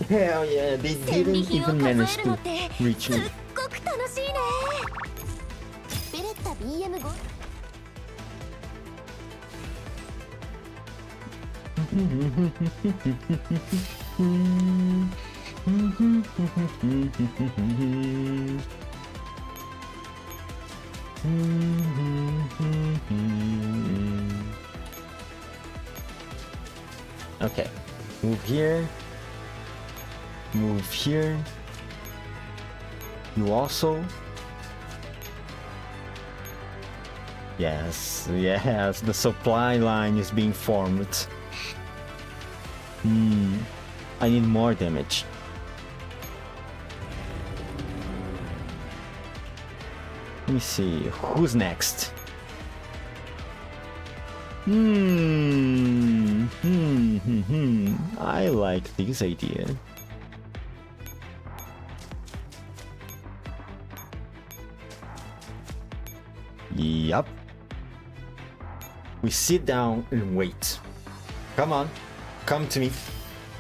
Hell yeah, they didn't even manage to reach me. Okay, move here, move here. You also. Yes, the supply line is being formed. I need more damage. Let me see, who's next? I like this idea. Yup. We sit down and wait. Come on. Come to me.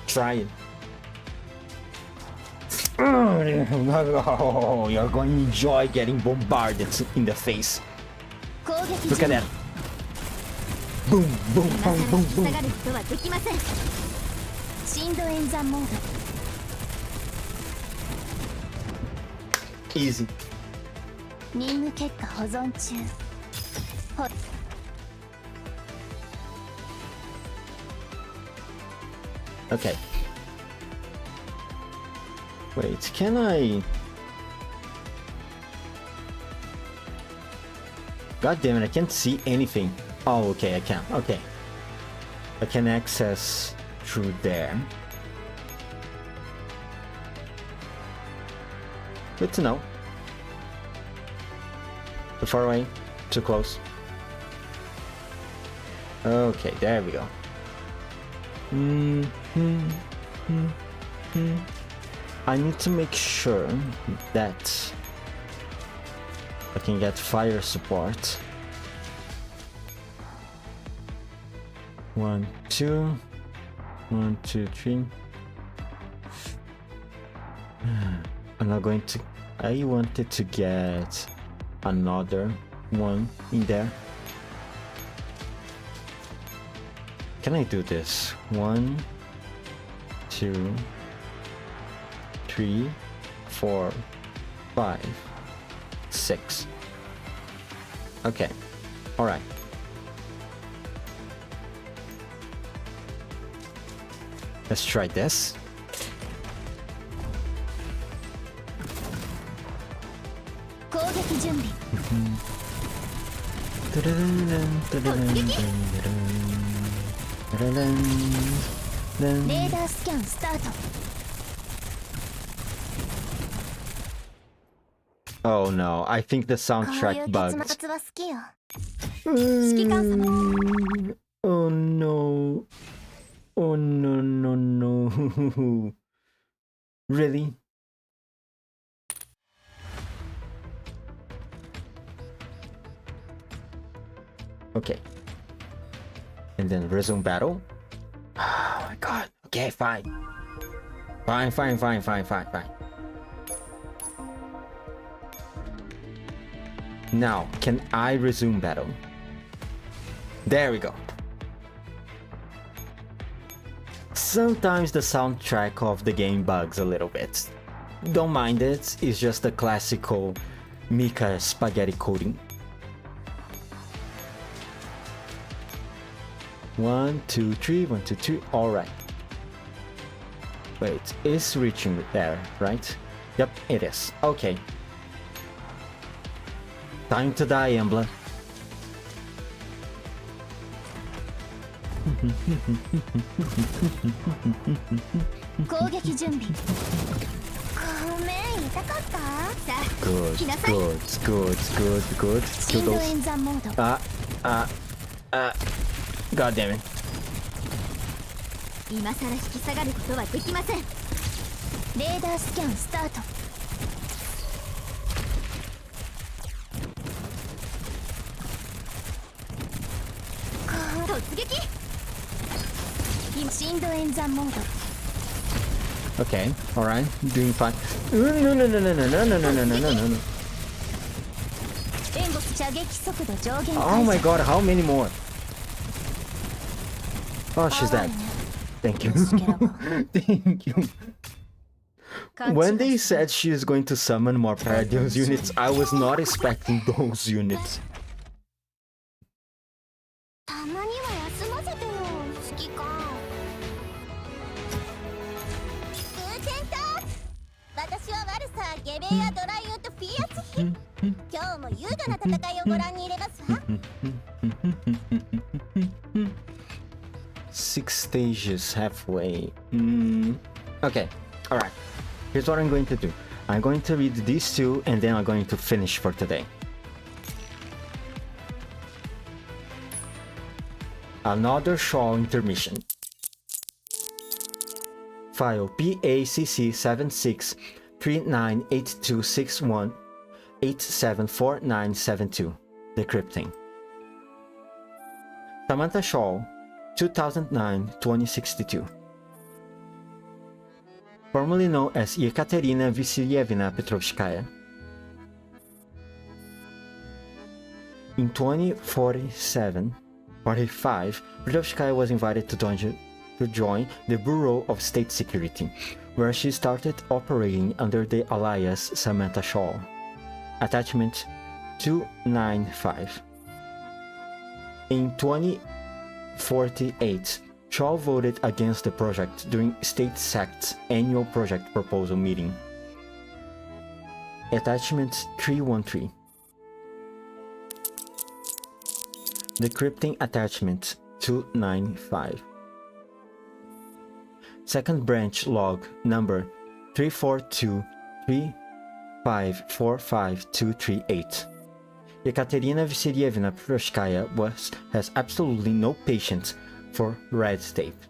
Try it. Oh, you're going to enjoy getting bombarded in the face. Look at that. Boom, boom, boom, boom, boom. Easy. Okay. Wait, can I... God damn it, I can't see anything. Oh, okay, I can. Okay. I can access through there. Good to know. Too far away? Too close? Okay, there we go. I need to make sure that I can get fire support. 1, 2, 1, 2, 3. I'm not going to... I wanted to get another one in there. Can I do this? 1, 2, 3, 4, 5, 6. Okay. All right. Let's try this. Oh no, I think the soundtrack bugged. Oh no. Oh no, no, no. Really? Okay. And then resume battle. Oh my god. Okay, fine. Fine. Now, can I resume battle? There we go. Sometimes the soundtrack of the game bugs a little bit. Don't mind it, it's just the classical Mika spaghetti coding. 1, 2, 3, 1, 2, 3, alright. Wait, it's reaching there, right? Yep, it is. Okay. Time to die, Embla. Good. Kill those. God damn it. Okay, alright, doing fine. No. Oh my god, how many more? Oh, she's dead. Thank you. Thank you. When they said she is going to summon more Paradios units, I was not expecting those units. Six stages halfway. Okay, alright. Here's what I'm going to do. I'm going to read these two and then I'm going to finish for today. Another Shaw intermission. File PACC76398261874972. Decrypting. Samantha Shaw, 2009-2062. Formerly known as Yekaterina Vasilyevna Petrovskaya. In 2045, Petrovskaya was invited to join the Bureau of State Security, where she started operating under the alias Samantha Shaw. Attachment 295. In 2048, Shaw voted against the project during State SACT's annual project proposal meeting. Attachment 313. Decrypting Attachment 295. Second branch log number 34235455238. Yekaterina Vasilyevna Petrovskaya has absolutely no patience for red tape,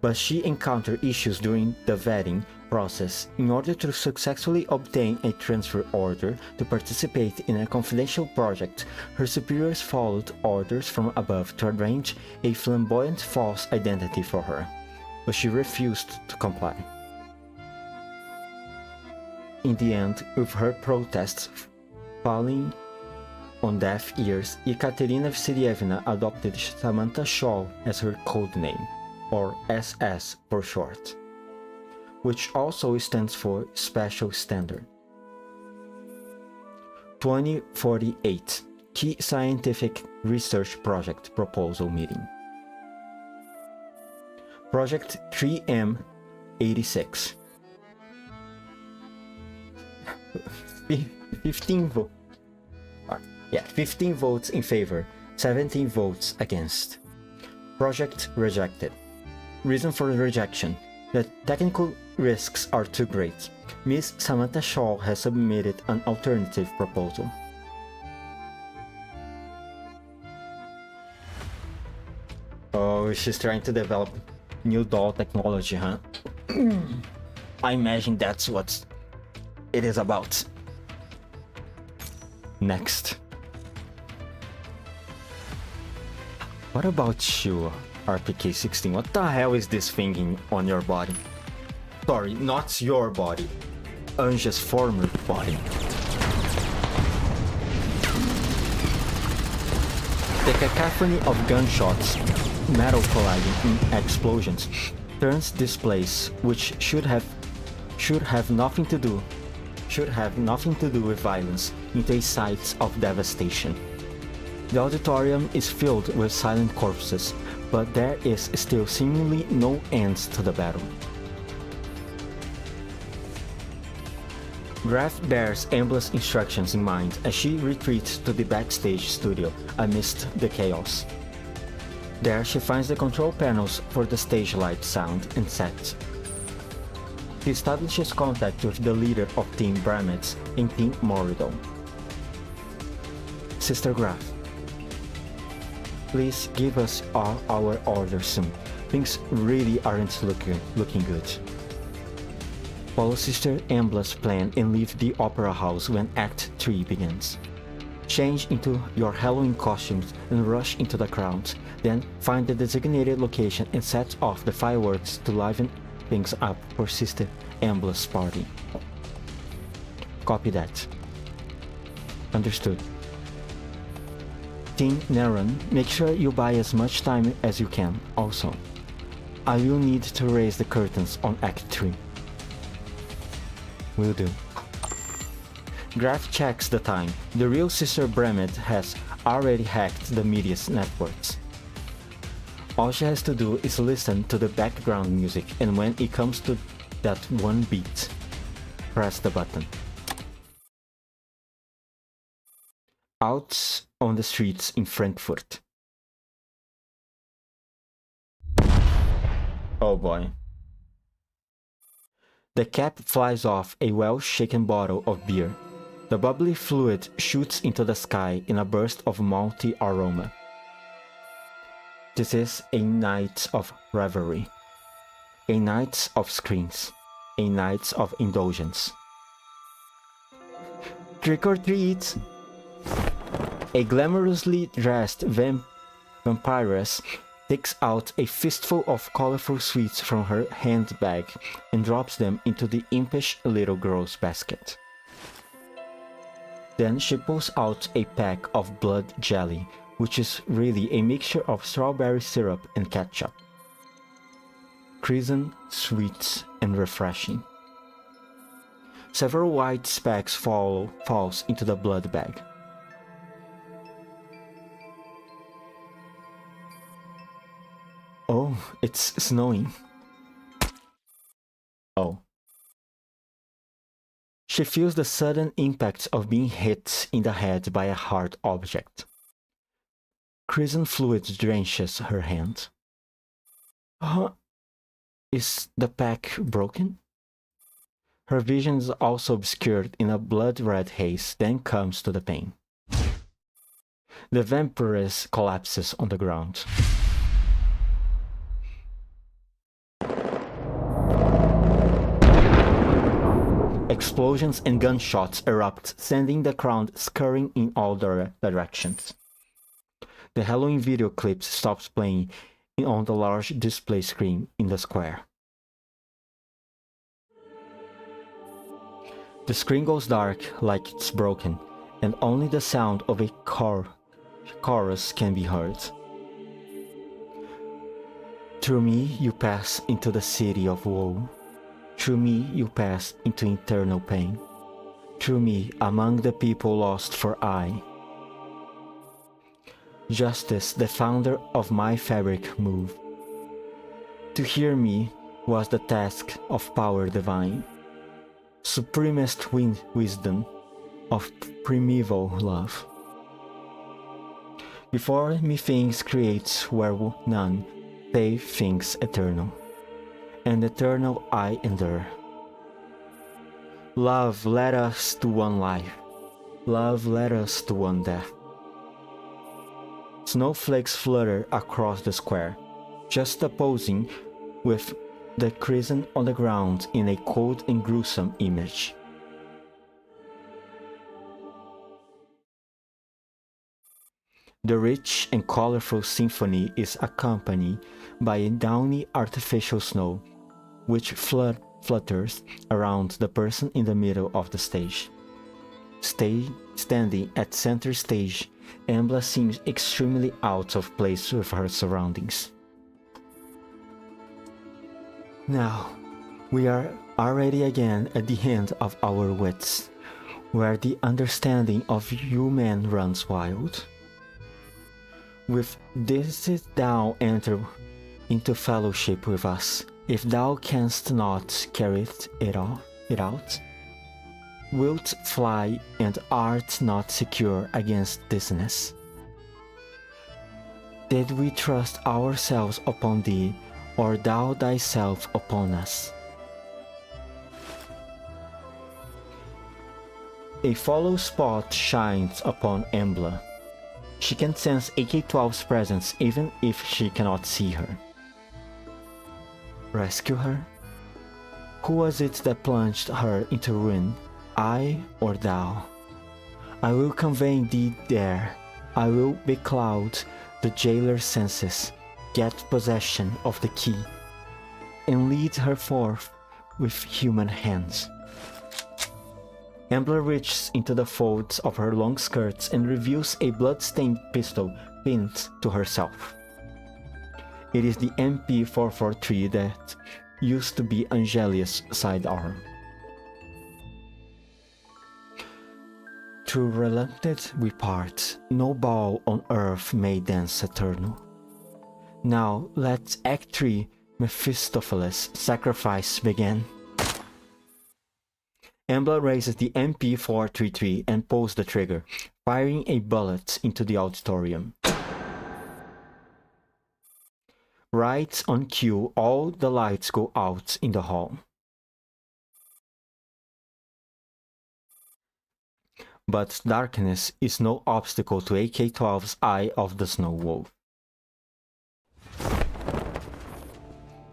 but she encountered issues during the vetting process. In order to successfully obtain a transfer order to participate in a confidential project, her superiors followed orders from above to arrange a flamboyant false identity for her, but she refused to comply. In the end, with her protests falling on deaf ears, Yekaterina Vasilyevna adopted Samantha Shaw as her code name, or SS for short, which also stands for Special Standard. 2048 Key Scientific Research Project Proposal Meeting. Project 3M86. 15 votes in favor, 17 votes against. Project rejected. Reason for rejection: the technical risks are too great. Ms. Samantha Shaw has submitted an alternative proposal. Oh, she's trying to develop new doll technology, huh? I imagine that's what it is about. Next. What about you, RPK-16? What the hell is this thing on your body? Sorry, not your body. Anja's former body. The cacophony of gunshots, metal colliding in explosions, turns this place, which should have nothing to do with violence, into a site of devastation. The auditorium is filled with silent corpses, but there is still seemingly no end to the battle. Graf bears Ambla's instructions in mind as she retreats to the backstage studio amidst the chaos. There she finds the control panels for the stage light, sound, and set. She establishes contact with the leader of Team Bramets and Team Moridon. Sister Graf, please give us all our orders soon. Things really aren't looking good. Follow Sister Ambla's plan and leave the opera house when Act 3 begins. Change into your Halloween costumes and rush into the crowd. Then find the designated location and set off the fireworks to liven things up for Sister Ambla's party. Copy that. Understood. Team Neron, make sure you buy as much time as you can. Also, I will need to raise the curtains on Act 3. Will do. Graf checks the time. The real Sister Bremet has already hacked the media's networks. All she has to do is listen to the background music, and when it comes to that one beat, press the button. Out on the streets in Frankfurt. Oh boy. The cap flies off a well-shaken bottle of beer. The bubbly fluid shoots into the sky in a burst of malty aroma. This is a night of revelry, a night of screams, a night of indulgence. Trick or treat! A glamorously dressed vampiress takes out a fistful of colorful sweets from her handbag and drops them into the impish little girl's basket. Then she pulls out a pack of blood jelly, which is really a mixture of strawberry syrup and ketchup. Crimson, sweet, and refreshing. Several white specks falls into the blood bag. Oh, it's snowing. Oh. She feels the sudden impact of being hit in the head by a hard object. Crimson fluid drenches her hand. Is the pack broken? Her vision is also obscured in a blood-red haze, then comes to the pain. The vampiress collapses on the ground. Explosions and gunshots erupt, sending the crowd scurrying in all directions. The Halloween video clip stops playing on the large display screen in the square. The screen goes dark like it's broken, and only the sound of a chorus can be heard. Through me you pass into the city of woe. Through me you pass into eternal pain. Through me among the people lost for aye. Justice, the founder of my fabric, move. To hear me was the task of power divine, supremest wisdom of primeval love. Before me things creates were none, save things eternal, and eternal I endure. Love led us to one life, love led us to one death. Snowflakes flutter across the square, juxtaposing with the crimson on the ground in a cold and gruesome image. The rich and colorful symphony is accompanied by a downy artificial snow, which flutters around the person in the middle of the stage. Standing at center stage, Embla seems extremely out of place with her surroundings. Now, we are already again at the end of our wits, where the understanding of human runs wild. With this thou enter into fellowship with us, if thou canst not carry it out, wilt fly and art not secure against dizziness. Did we trust ourselves upon thee, or thou thyself upon us? A follow spot shines upon Embla. She can sense AK-12's presence even if she cannot see her. Rescue her? Who was it that plunged her into ruin? I or thou? I will convey thee there. I will becloud the jailer's senses, get possession of the key, and lead her forth with human hands. Embla reaches into the folds of her long skirts and reveals a blood-stained pistol pinned to herself. It is the MP443 that used to be Angelia's sidearm. Through reluctant we part, no ball on earth may dance eternal. Now let Act 3 Mephistopheles' sacrifice begin. Embla raises the MP433 and pulls the trigger, firing a bullet into the auditorium. Right on cue, all the lights go out in the hall. But darkness is no obstacle to AK-12's Eye of the Snow Wolf.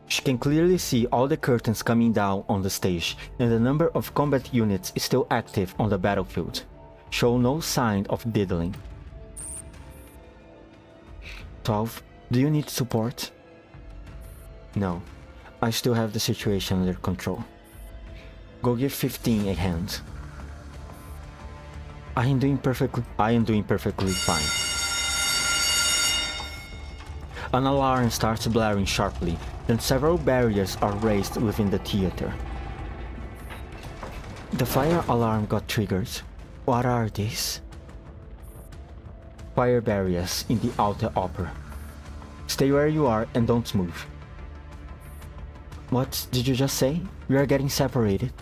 She can clearly see all the curtains coming down on the stage, and the number of combat units still active on the battlefield show no sign of diddling. 12, do you need support? No, I still have the situation under control. Go give 15 a hand. I am doing perfectly fine. An alarm starts blaring sharply, then several barriers are raised within the theater. The fire alarm got triggered. What are these? Fire barriers in the outer upper. Stay where you are and don't move. What did you just say? We are getting separated.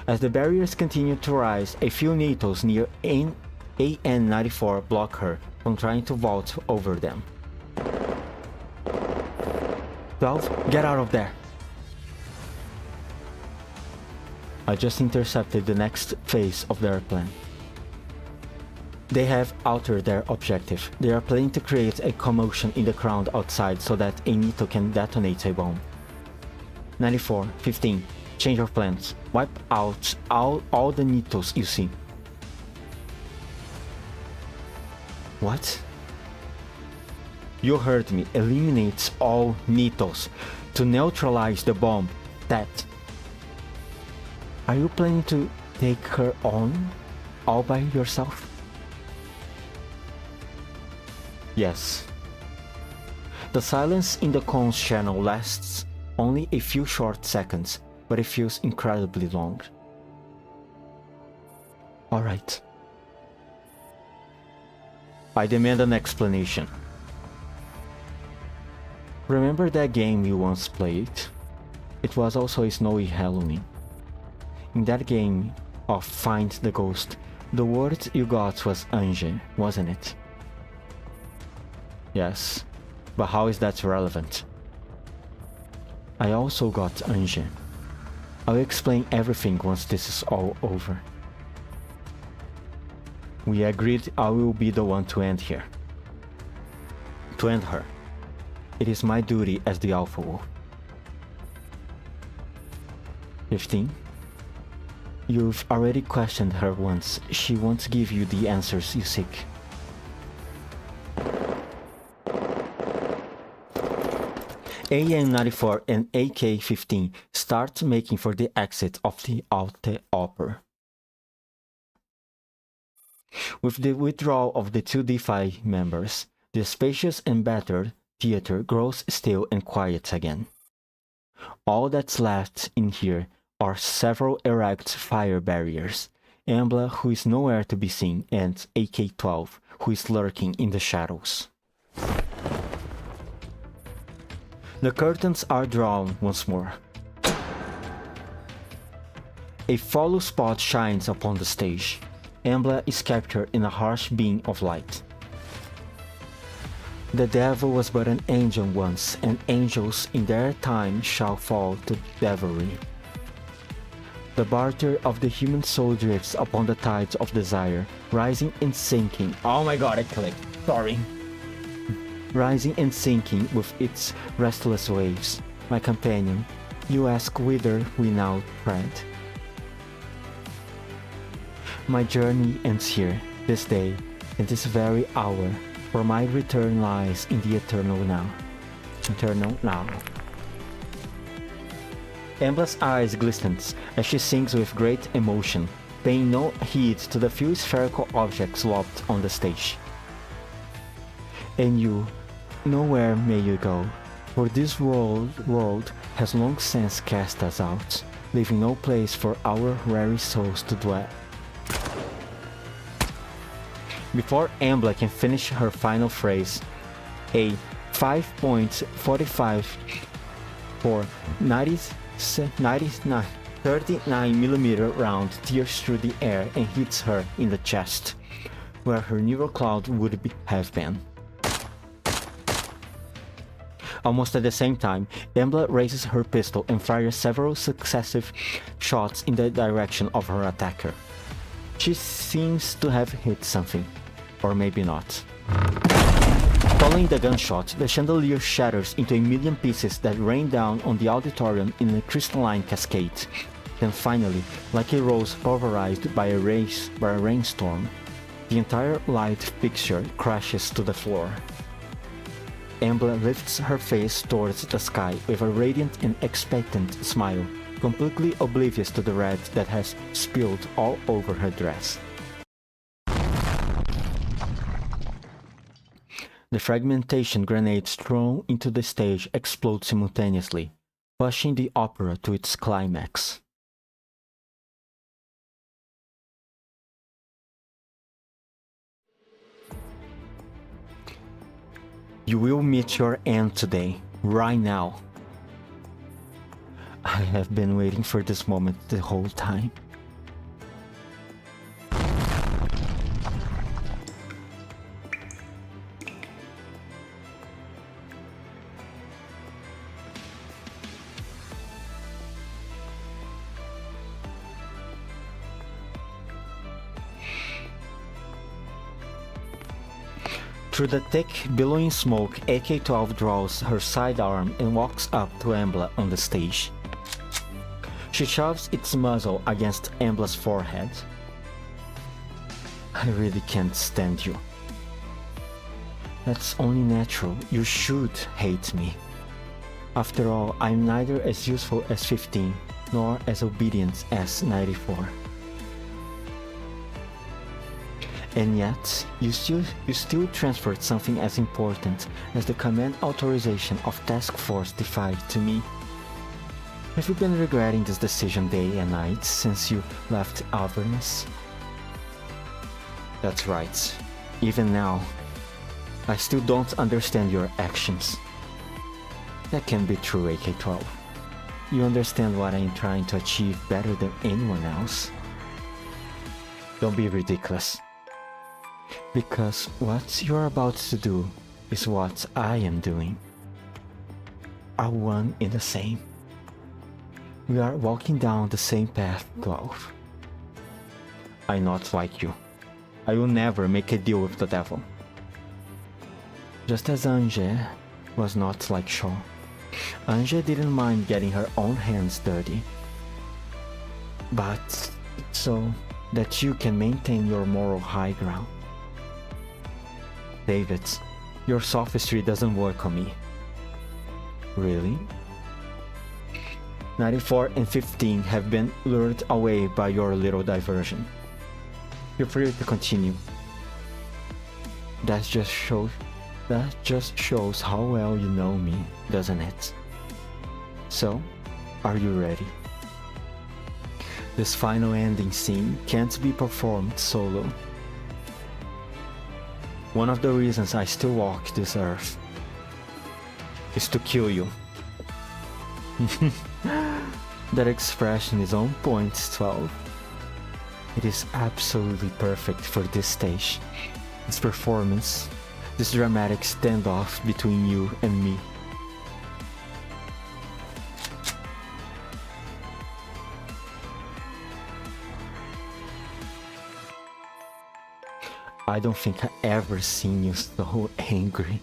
As the barriers continue to rise, a few needles near AN-94 block her from trying to vault over them. 12, get out of there! I just intercepted the next phase of their plan. They have altered their objective. They are planning to create a commotion in the crowd outside so that a Nito can detonate a bomb. 94, 15, change of plans. Wipe out all the Nitos you see. What? You heard me. Eliminates all Nitos to neutralize the bomb. That. Are you planning to take her on all by yourself? Yes. The silence in the comms channel lasts only a few short seconds, but it feels incredibly long. Alright. I demand an explanation. Remember that game you once played? It was also a snowy Halloween. In that game of Find the Ghost, the word you got was Ange, wasn't it? Yes, but how is that relevant? I also got Ange. I'll explain everything once this is all over. We agreed I will be the one to end here. To end her. It is my duty as the Alpha Wolf. 15. You've already questioned her once. She won't give you the answers you seek. AN-94 and AK-15 start making for the exit of the Alte Oper. With the withdrawal of the two DeFi members, the spacious and battered theater grows still and quiet again. All that's left in here are several erect fire barriers, Ambla, who is nowhere to be seen, and AK-12, who is lurking in the shadows. The curtains are drawn once more. A follow spot shines upon the stage. Ambla is captured in a harsh beam of light. The devil was but an angel once, and angels in their time shall fall to devilry. The barter of the human soul drifts upon the tides of desire, rising and sinking. Oh my god, I clicked. Sorry. Rising and sinking with its restless waves. My companion, you ask whither we now tread. My journey ends here, this day, in this very hour, for my return lies in the eternal now. Eternal now. Ambla's eyes glisten as she sings with great emotion, paying no heed to the few spherical objects lobbed on the stage. And you, nowhere may you go, for this world has long since cast us out, leaving no place for our weary souls to dwell. Before Ambla can finish her final phrase, a 5.45 for 39mm round tears through the air and hits her in the chest, where her neural cloud would have been. Almost at the same time, Ambla raises her pistol and fires several successive shots in the direction of her attacker. She seems to have hit something, or maybe not. Following the gunshot, the chandelier shatters into a million pieces that rain down on the auditorium in a crystalline cascade. Then finally, like a rose pulverized by a rainstorm, the entire light fixture crashes to the floor. Embla lifts her face towards the sky with a radiant and expectant smile, completely oblivious to the red that has spilled all over her dress. The fragmentation grenades thrown into the stage explode simultaneously, pushing the opera to its climax. You will meet your end today, right now. I have been waiting for this moment the whole time. Through the thick, billowing smoke, AK-12 draws her sidearm and walks up to Embla on the stage. She shoves its muzzle against Embla's forehead. I really can't stand you. That's only natural. You should hate me. After all, I'm neither as useful as 15, nor as obedient as 94. And yet, you still transferred something as important as the command authorization of Task Force D5 to me. Have you been regretting this decision day and night since you left Avernus? That's right. Even now, I still don't understand your actions. That can be true, AK-12. You understand what I'm trying to achieve better than anyone else. Don't be ridiculous. Because what you're about to do is what I am doing. Are one in the same. We are walking down the same path, 12. I'm not like you. I will never make a deal with the devil. Just as Ange was not like Shaw. Ange didn't mind getting her own hands dirty. But so that you can maintain your moral high ground. David, your sophistry doesn't work on me. Really? 94 and 15 have been lured away by your little diversion. Feel free to continue. That just shows how well you know me, doesn't it? So, are you ready? This final ending scene can't be performed solo. One of the reasons I still walk this earth is to kill you. That expression is on point, 12. It is absolutely perfect for this stage, this performance, this dramatic standoff between you and me. I don't think I ever seen you so angry.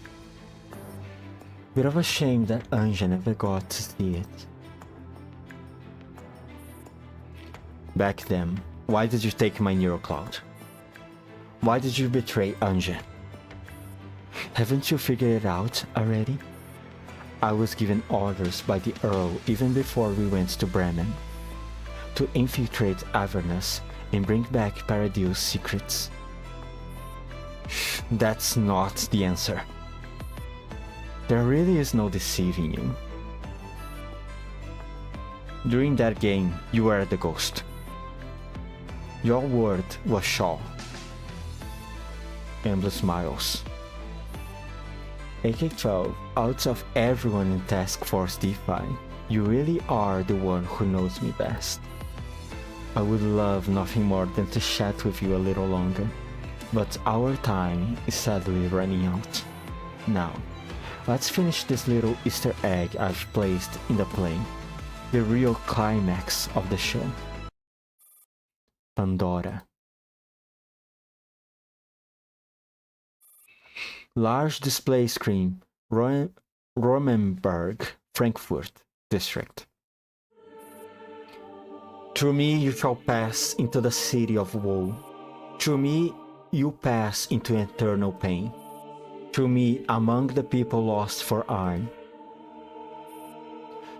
Bit of a shame that Anja never got to see it. Back then, why did you take my Neurocloud? Why did you betray Anja? Haven't you figured it out already? I was given orders by the Earl even before we went to Bremen to infiltrate Avernus and bring back Paradil's secrets. That's not the answer. There really is no deceiving you. During that game, you were the ghost. Your word was Shaw. Embla smiles. AK-12, out of everyone in Task Force D5, you really are the one who knows me best. I would love nothing more than to chat with you a little longer. But our time is sadly running out. Now, let's finish this little Easter egg I've placed in the play, the real climax of the show. Pandora. Large display screen, Romenberg, Frankfurt District. Through me you shall pass into the city of woe. Through me you pass into eternal pain. to me among the people lost for aye.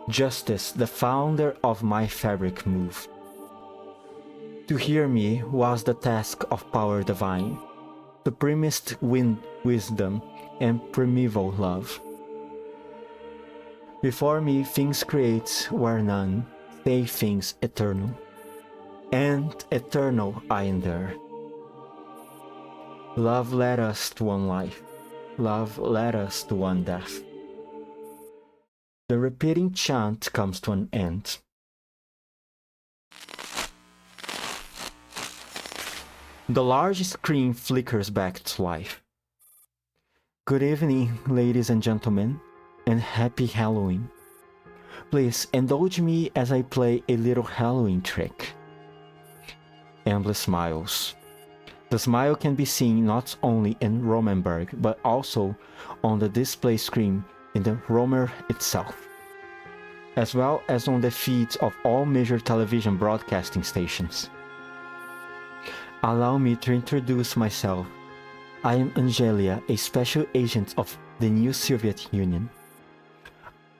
Justice, the founder of my fabric moved. To hear me was the task of power divine, supremest wisdom and primeval love. Before me things created were none, save things eternal, and eternal I endure. Love led us to one life, love led us to one death. The repeating chant comes to an end. The large screen flickers back to life. Good evening, ladies and gentlemen, and happy Halloween. Please indulge me as I play a little Halloween trick. Embla smiles. The smile can be seen not only in Romanberg, but also on the display screen in the Romer itself, as well as on the feeds of all major television broadcasting stations. Allow me to introduce myself. I am Angelia, a special agent of the new Soviet Union.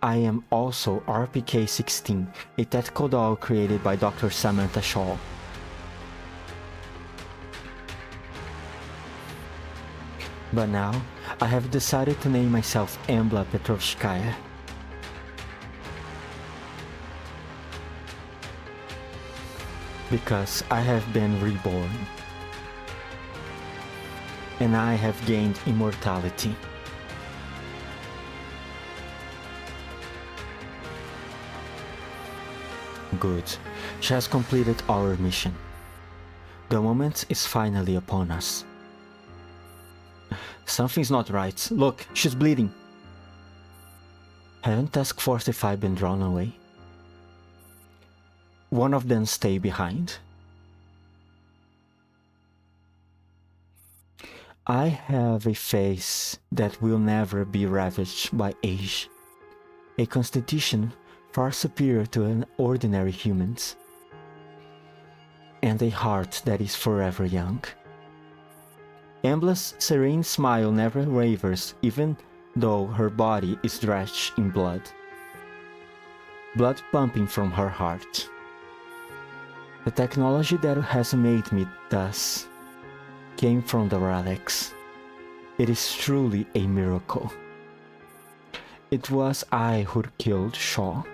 I am also RPK-16, a tactical doll created by Dr. Samantha Shaw. But now, I have decided to name myself Embla Petrovskaya. Because I have been reborn. And I have gained immortality. Good. She has completed our mission. The moment is finally upon us. Something's not right. Look, she's bleeding. Haven't Task Force 5 been drawn away? One of them stay behind. I have a face that will never be ravaged by age. A constitution far superior to an ordinary human's. And a heart that is forever young. Embla's serene smile never wavers even though her body is drenched in blood. Blood pumping from her heart. The technology that has made me thus came from the relics. It is truly a miracle. It was I who killed Shaw.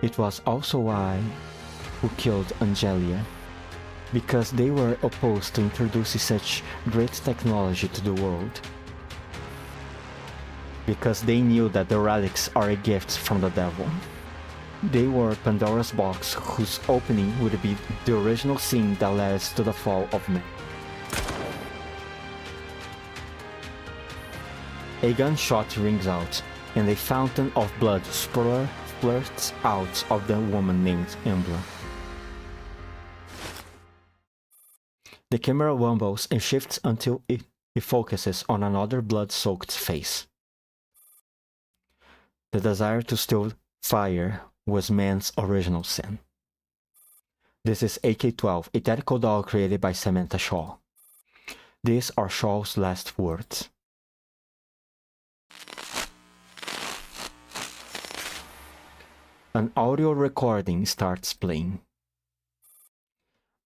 It was also I who killed Angelia, because they were opposed to introducing such great technology to the world. Because they knew that the relics are a gift from the devil. They were Pandora's box whose opening would be the original sin that led to the fall of man. A gunshot rings out, and a fountain of blood splurts out of the woman named Embla. The camera wobbles and shifts until it focuses on another blood-soaked face. The desire to steal fire was man's original sin. This is AK-12, a tactical doll created by Samantha Shaw. These are Shaw's last words. An audio recording starts playing.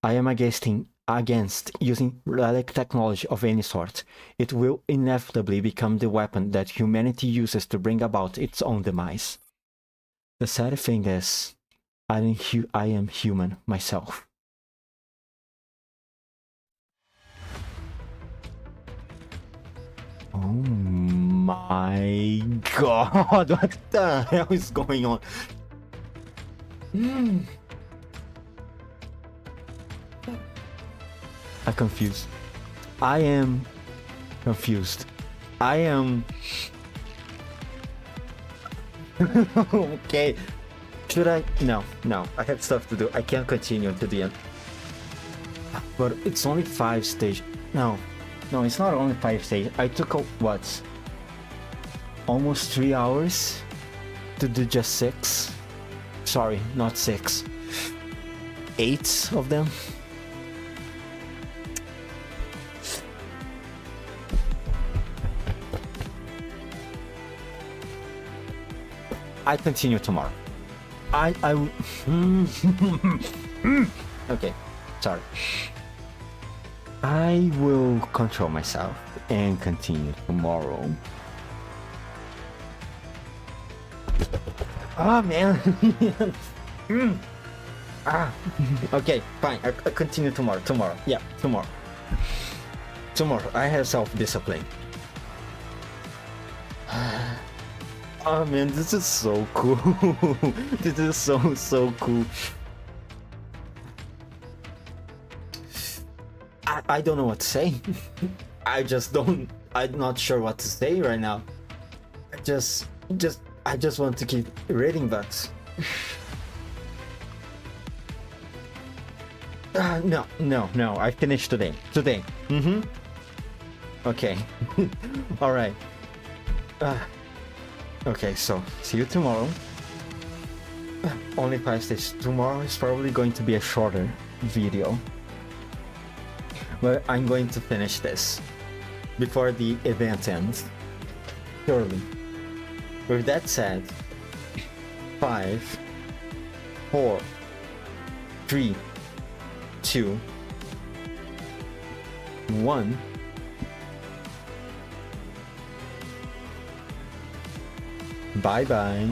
I am against using relic technology of any sort. It will inevitably become the weapon that humanity uses to bring about its own demise. The sad thing is, I am human myself. Oh my god, what the hell is going on? I'm confused. I am confused. I am... Okay. Should I? No. I have stuff to do. I can't continue to the end. But it's only 5 stages. No, it's not only 5 stages. I took what? Almost 3 hours to do just 6. Sorry, not 6. 8 of them. I continue tomorrow. Okay, sorry. I will control myself and continue tomorrow. Oh man. Okay, fine. I continue tomorrow. Yeah, tomorrow. I have self-discipline. Oh man, this is so cool. This is so cool. I don't know what to say. I'm not sure what to say right now. I just want to keep reading, but no, I finished today. Okay. All right. Okay, so see you tomorrow. Only 5 days. Tomorrow is probably going to be a shorter video, but I'm going to finish this before the event ends. Surely. With that said, 5, 4, 3, 2, 1. Bye bye.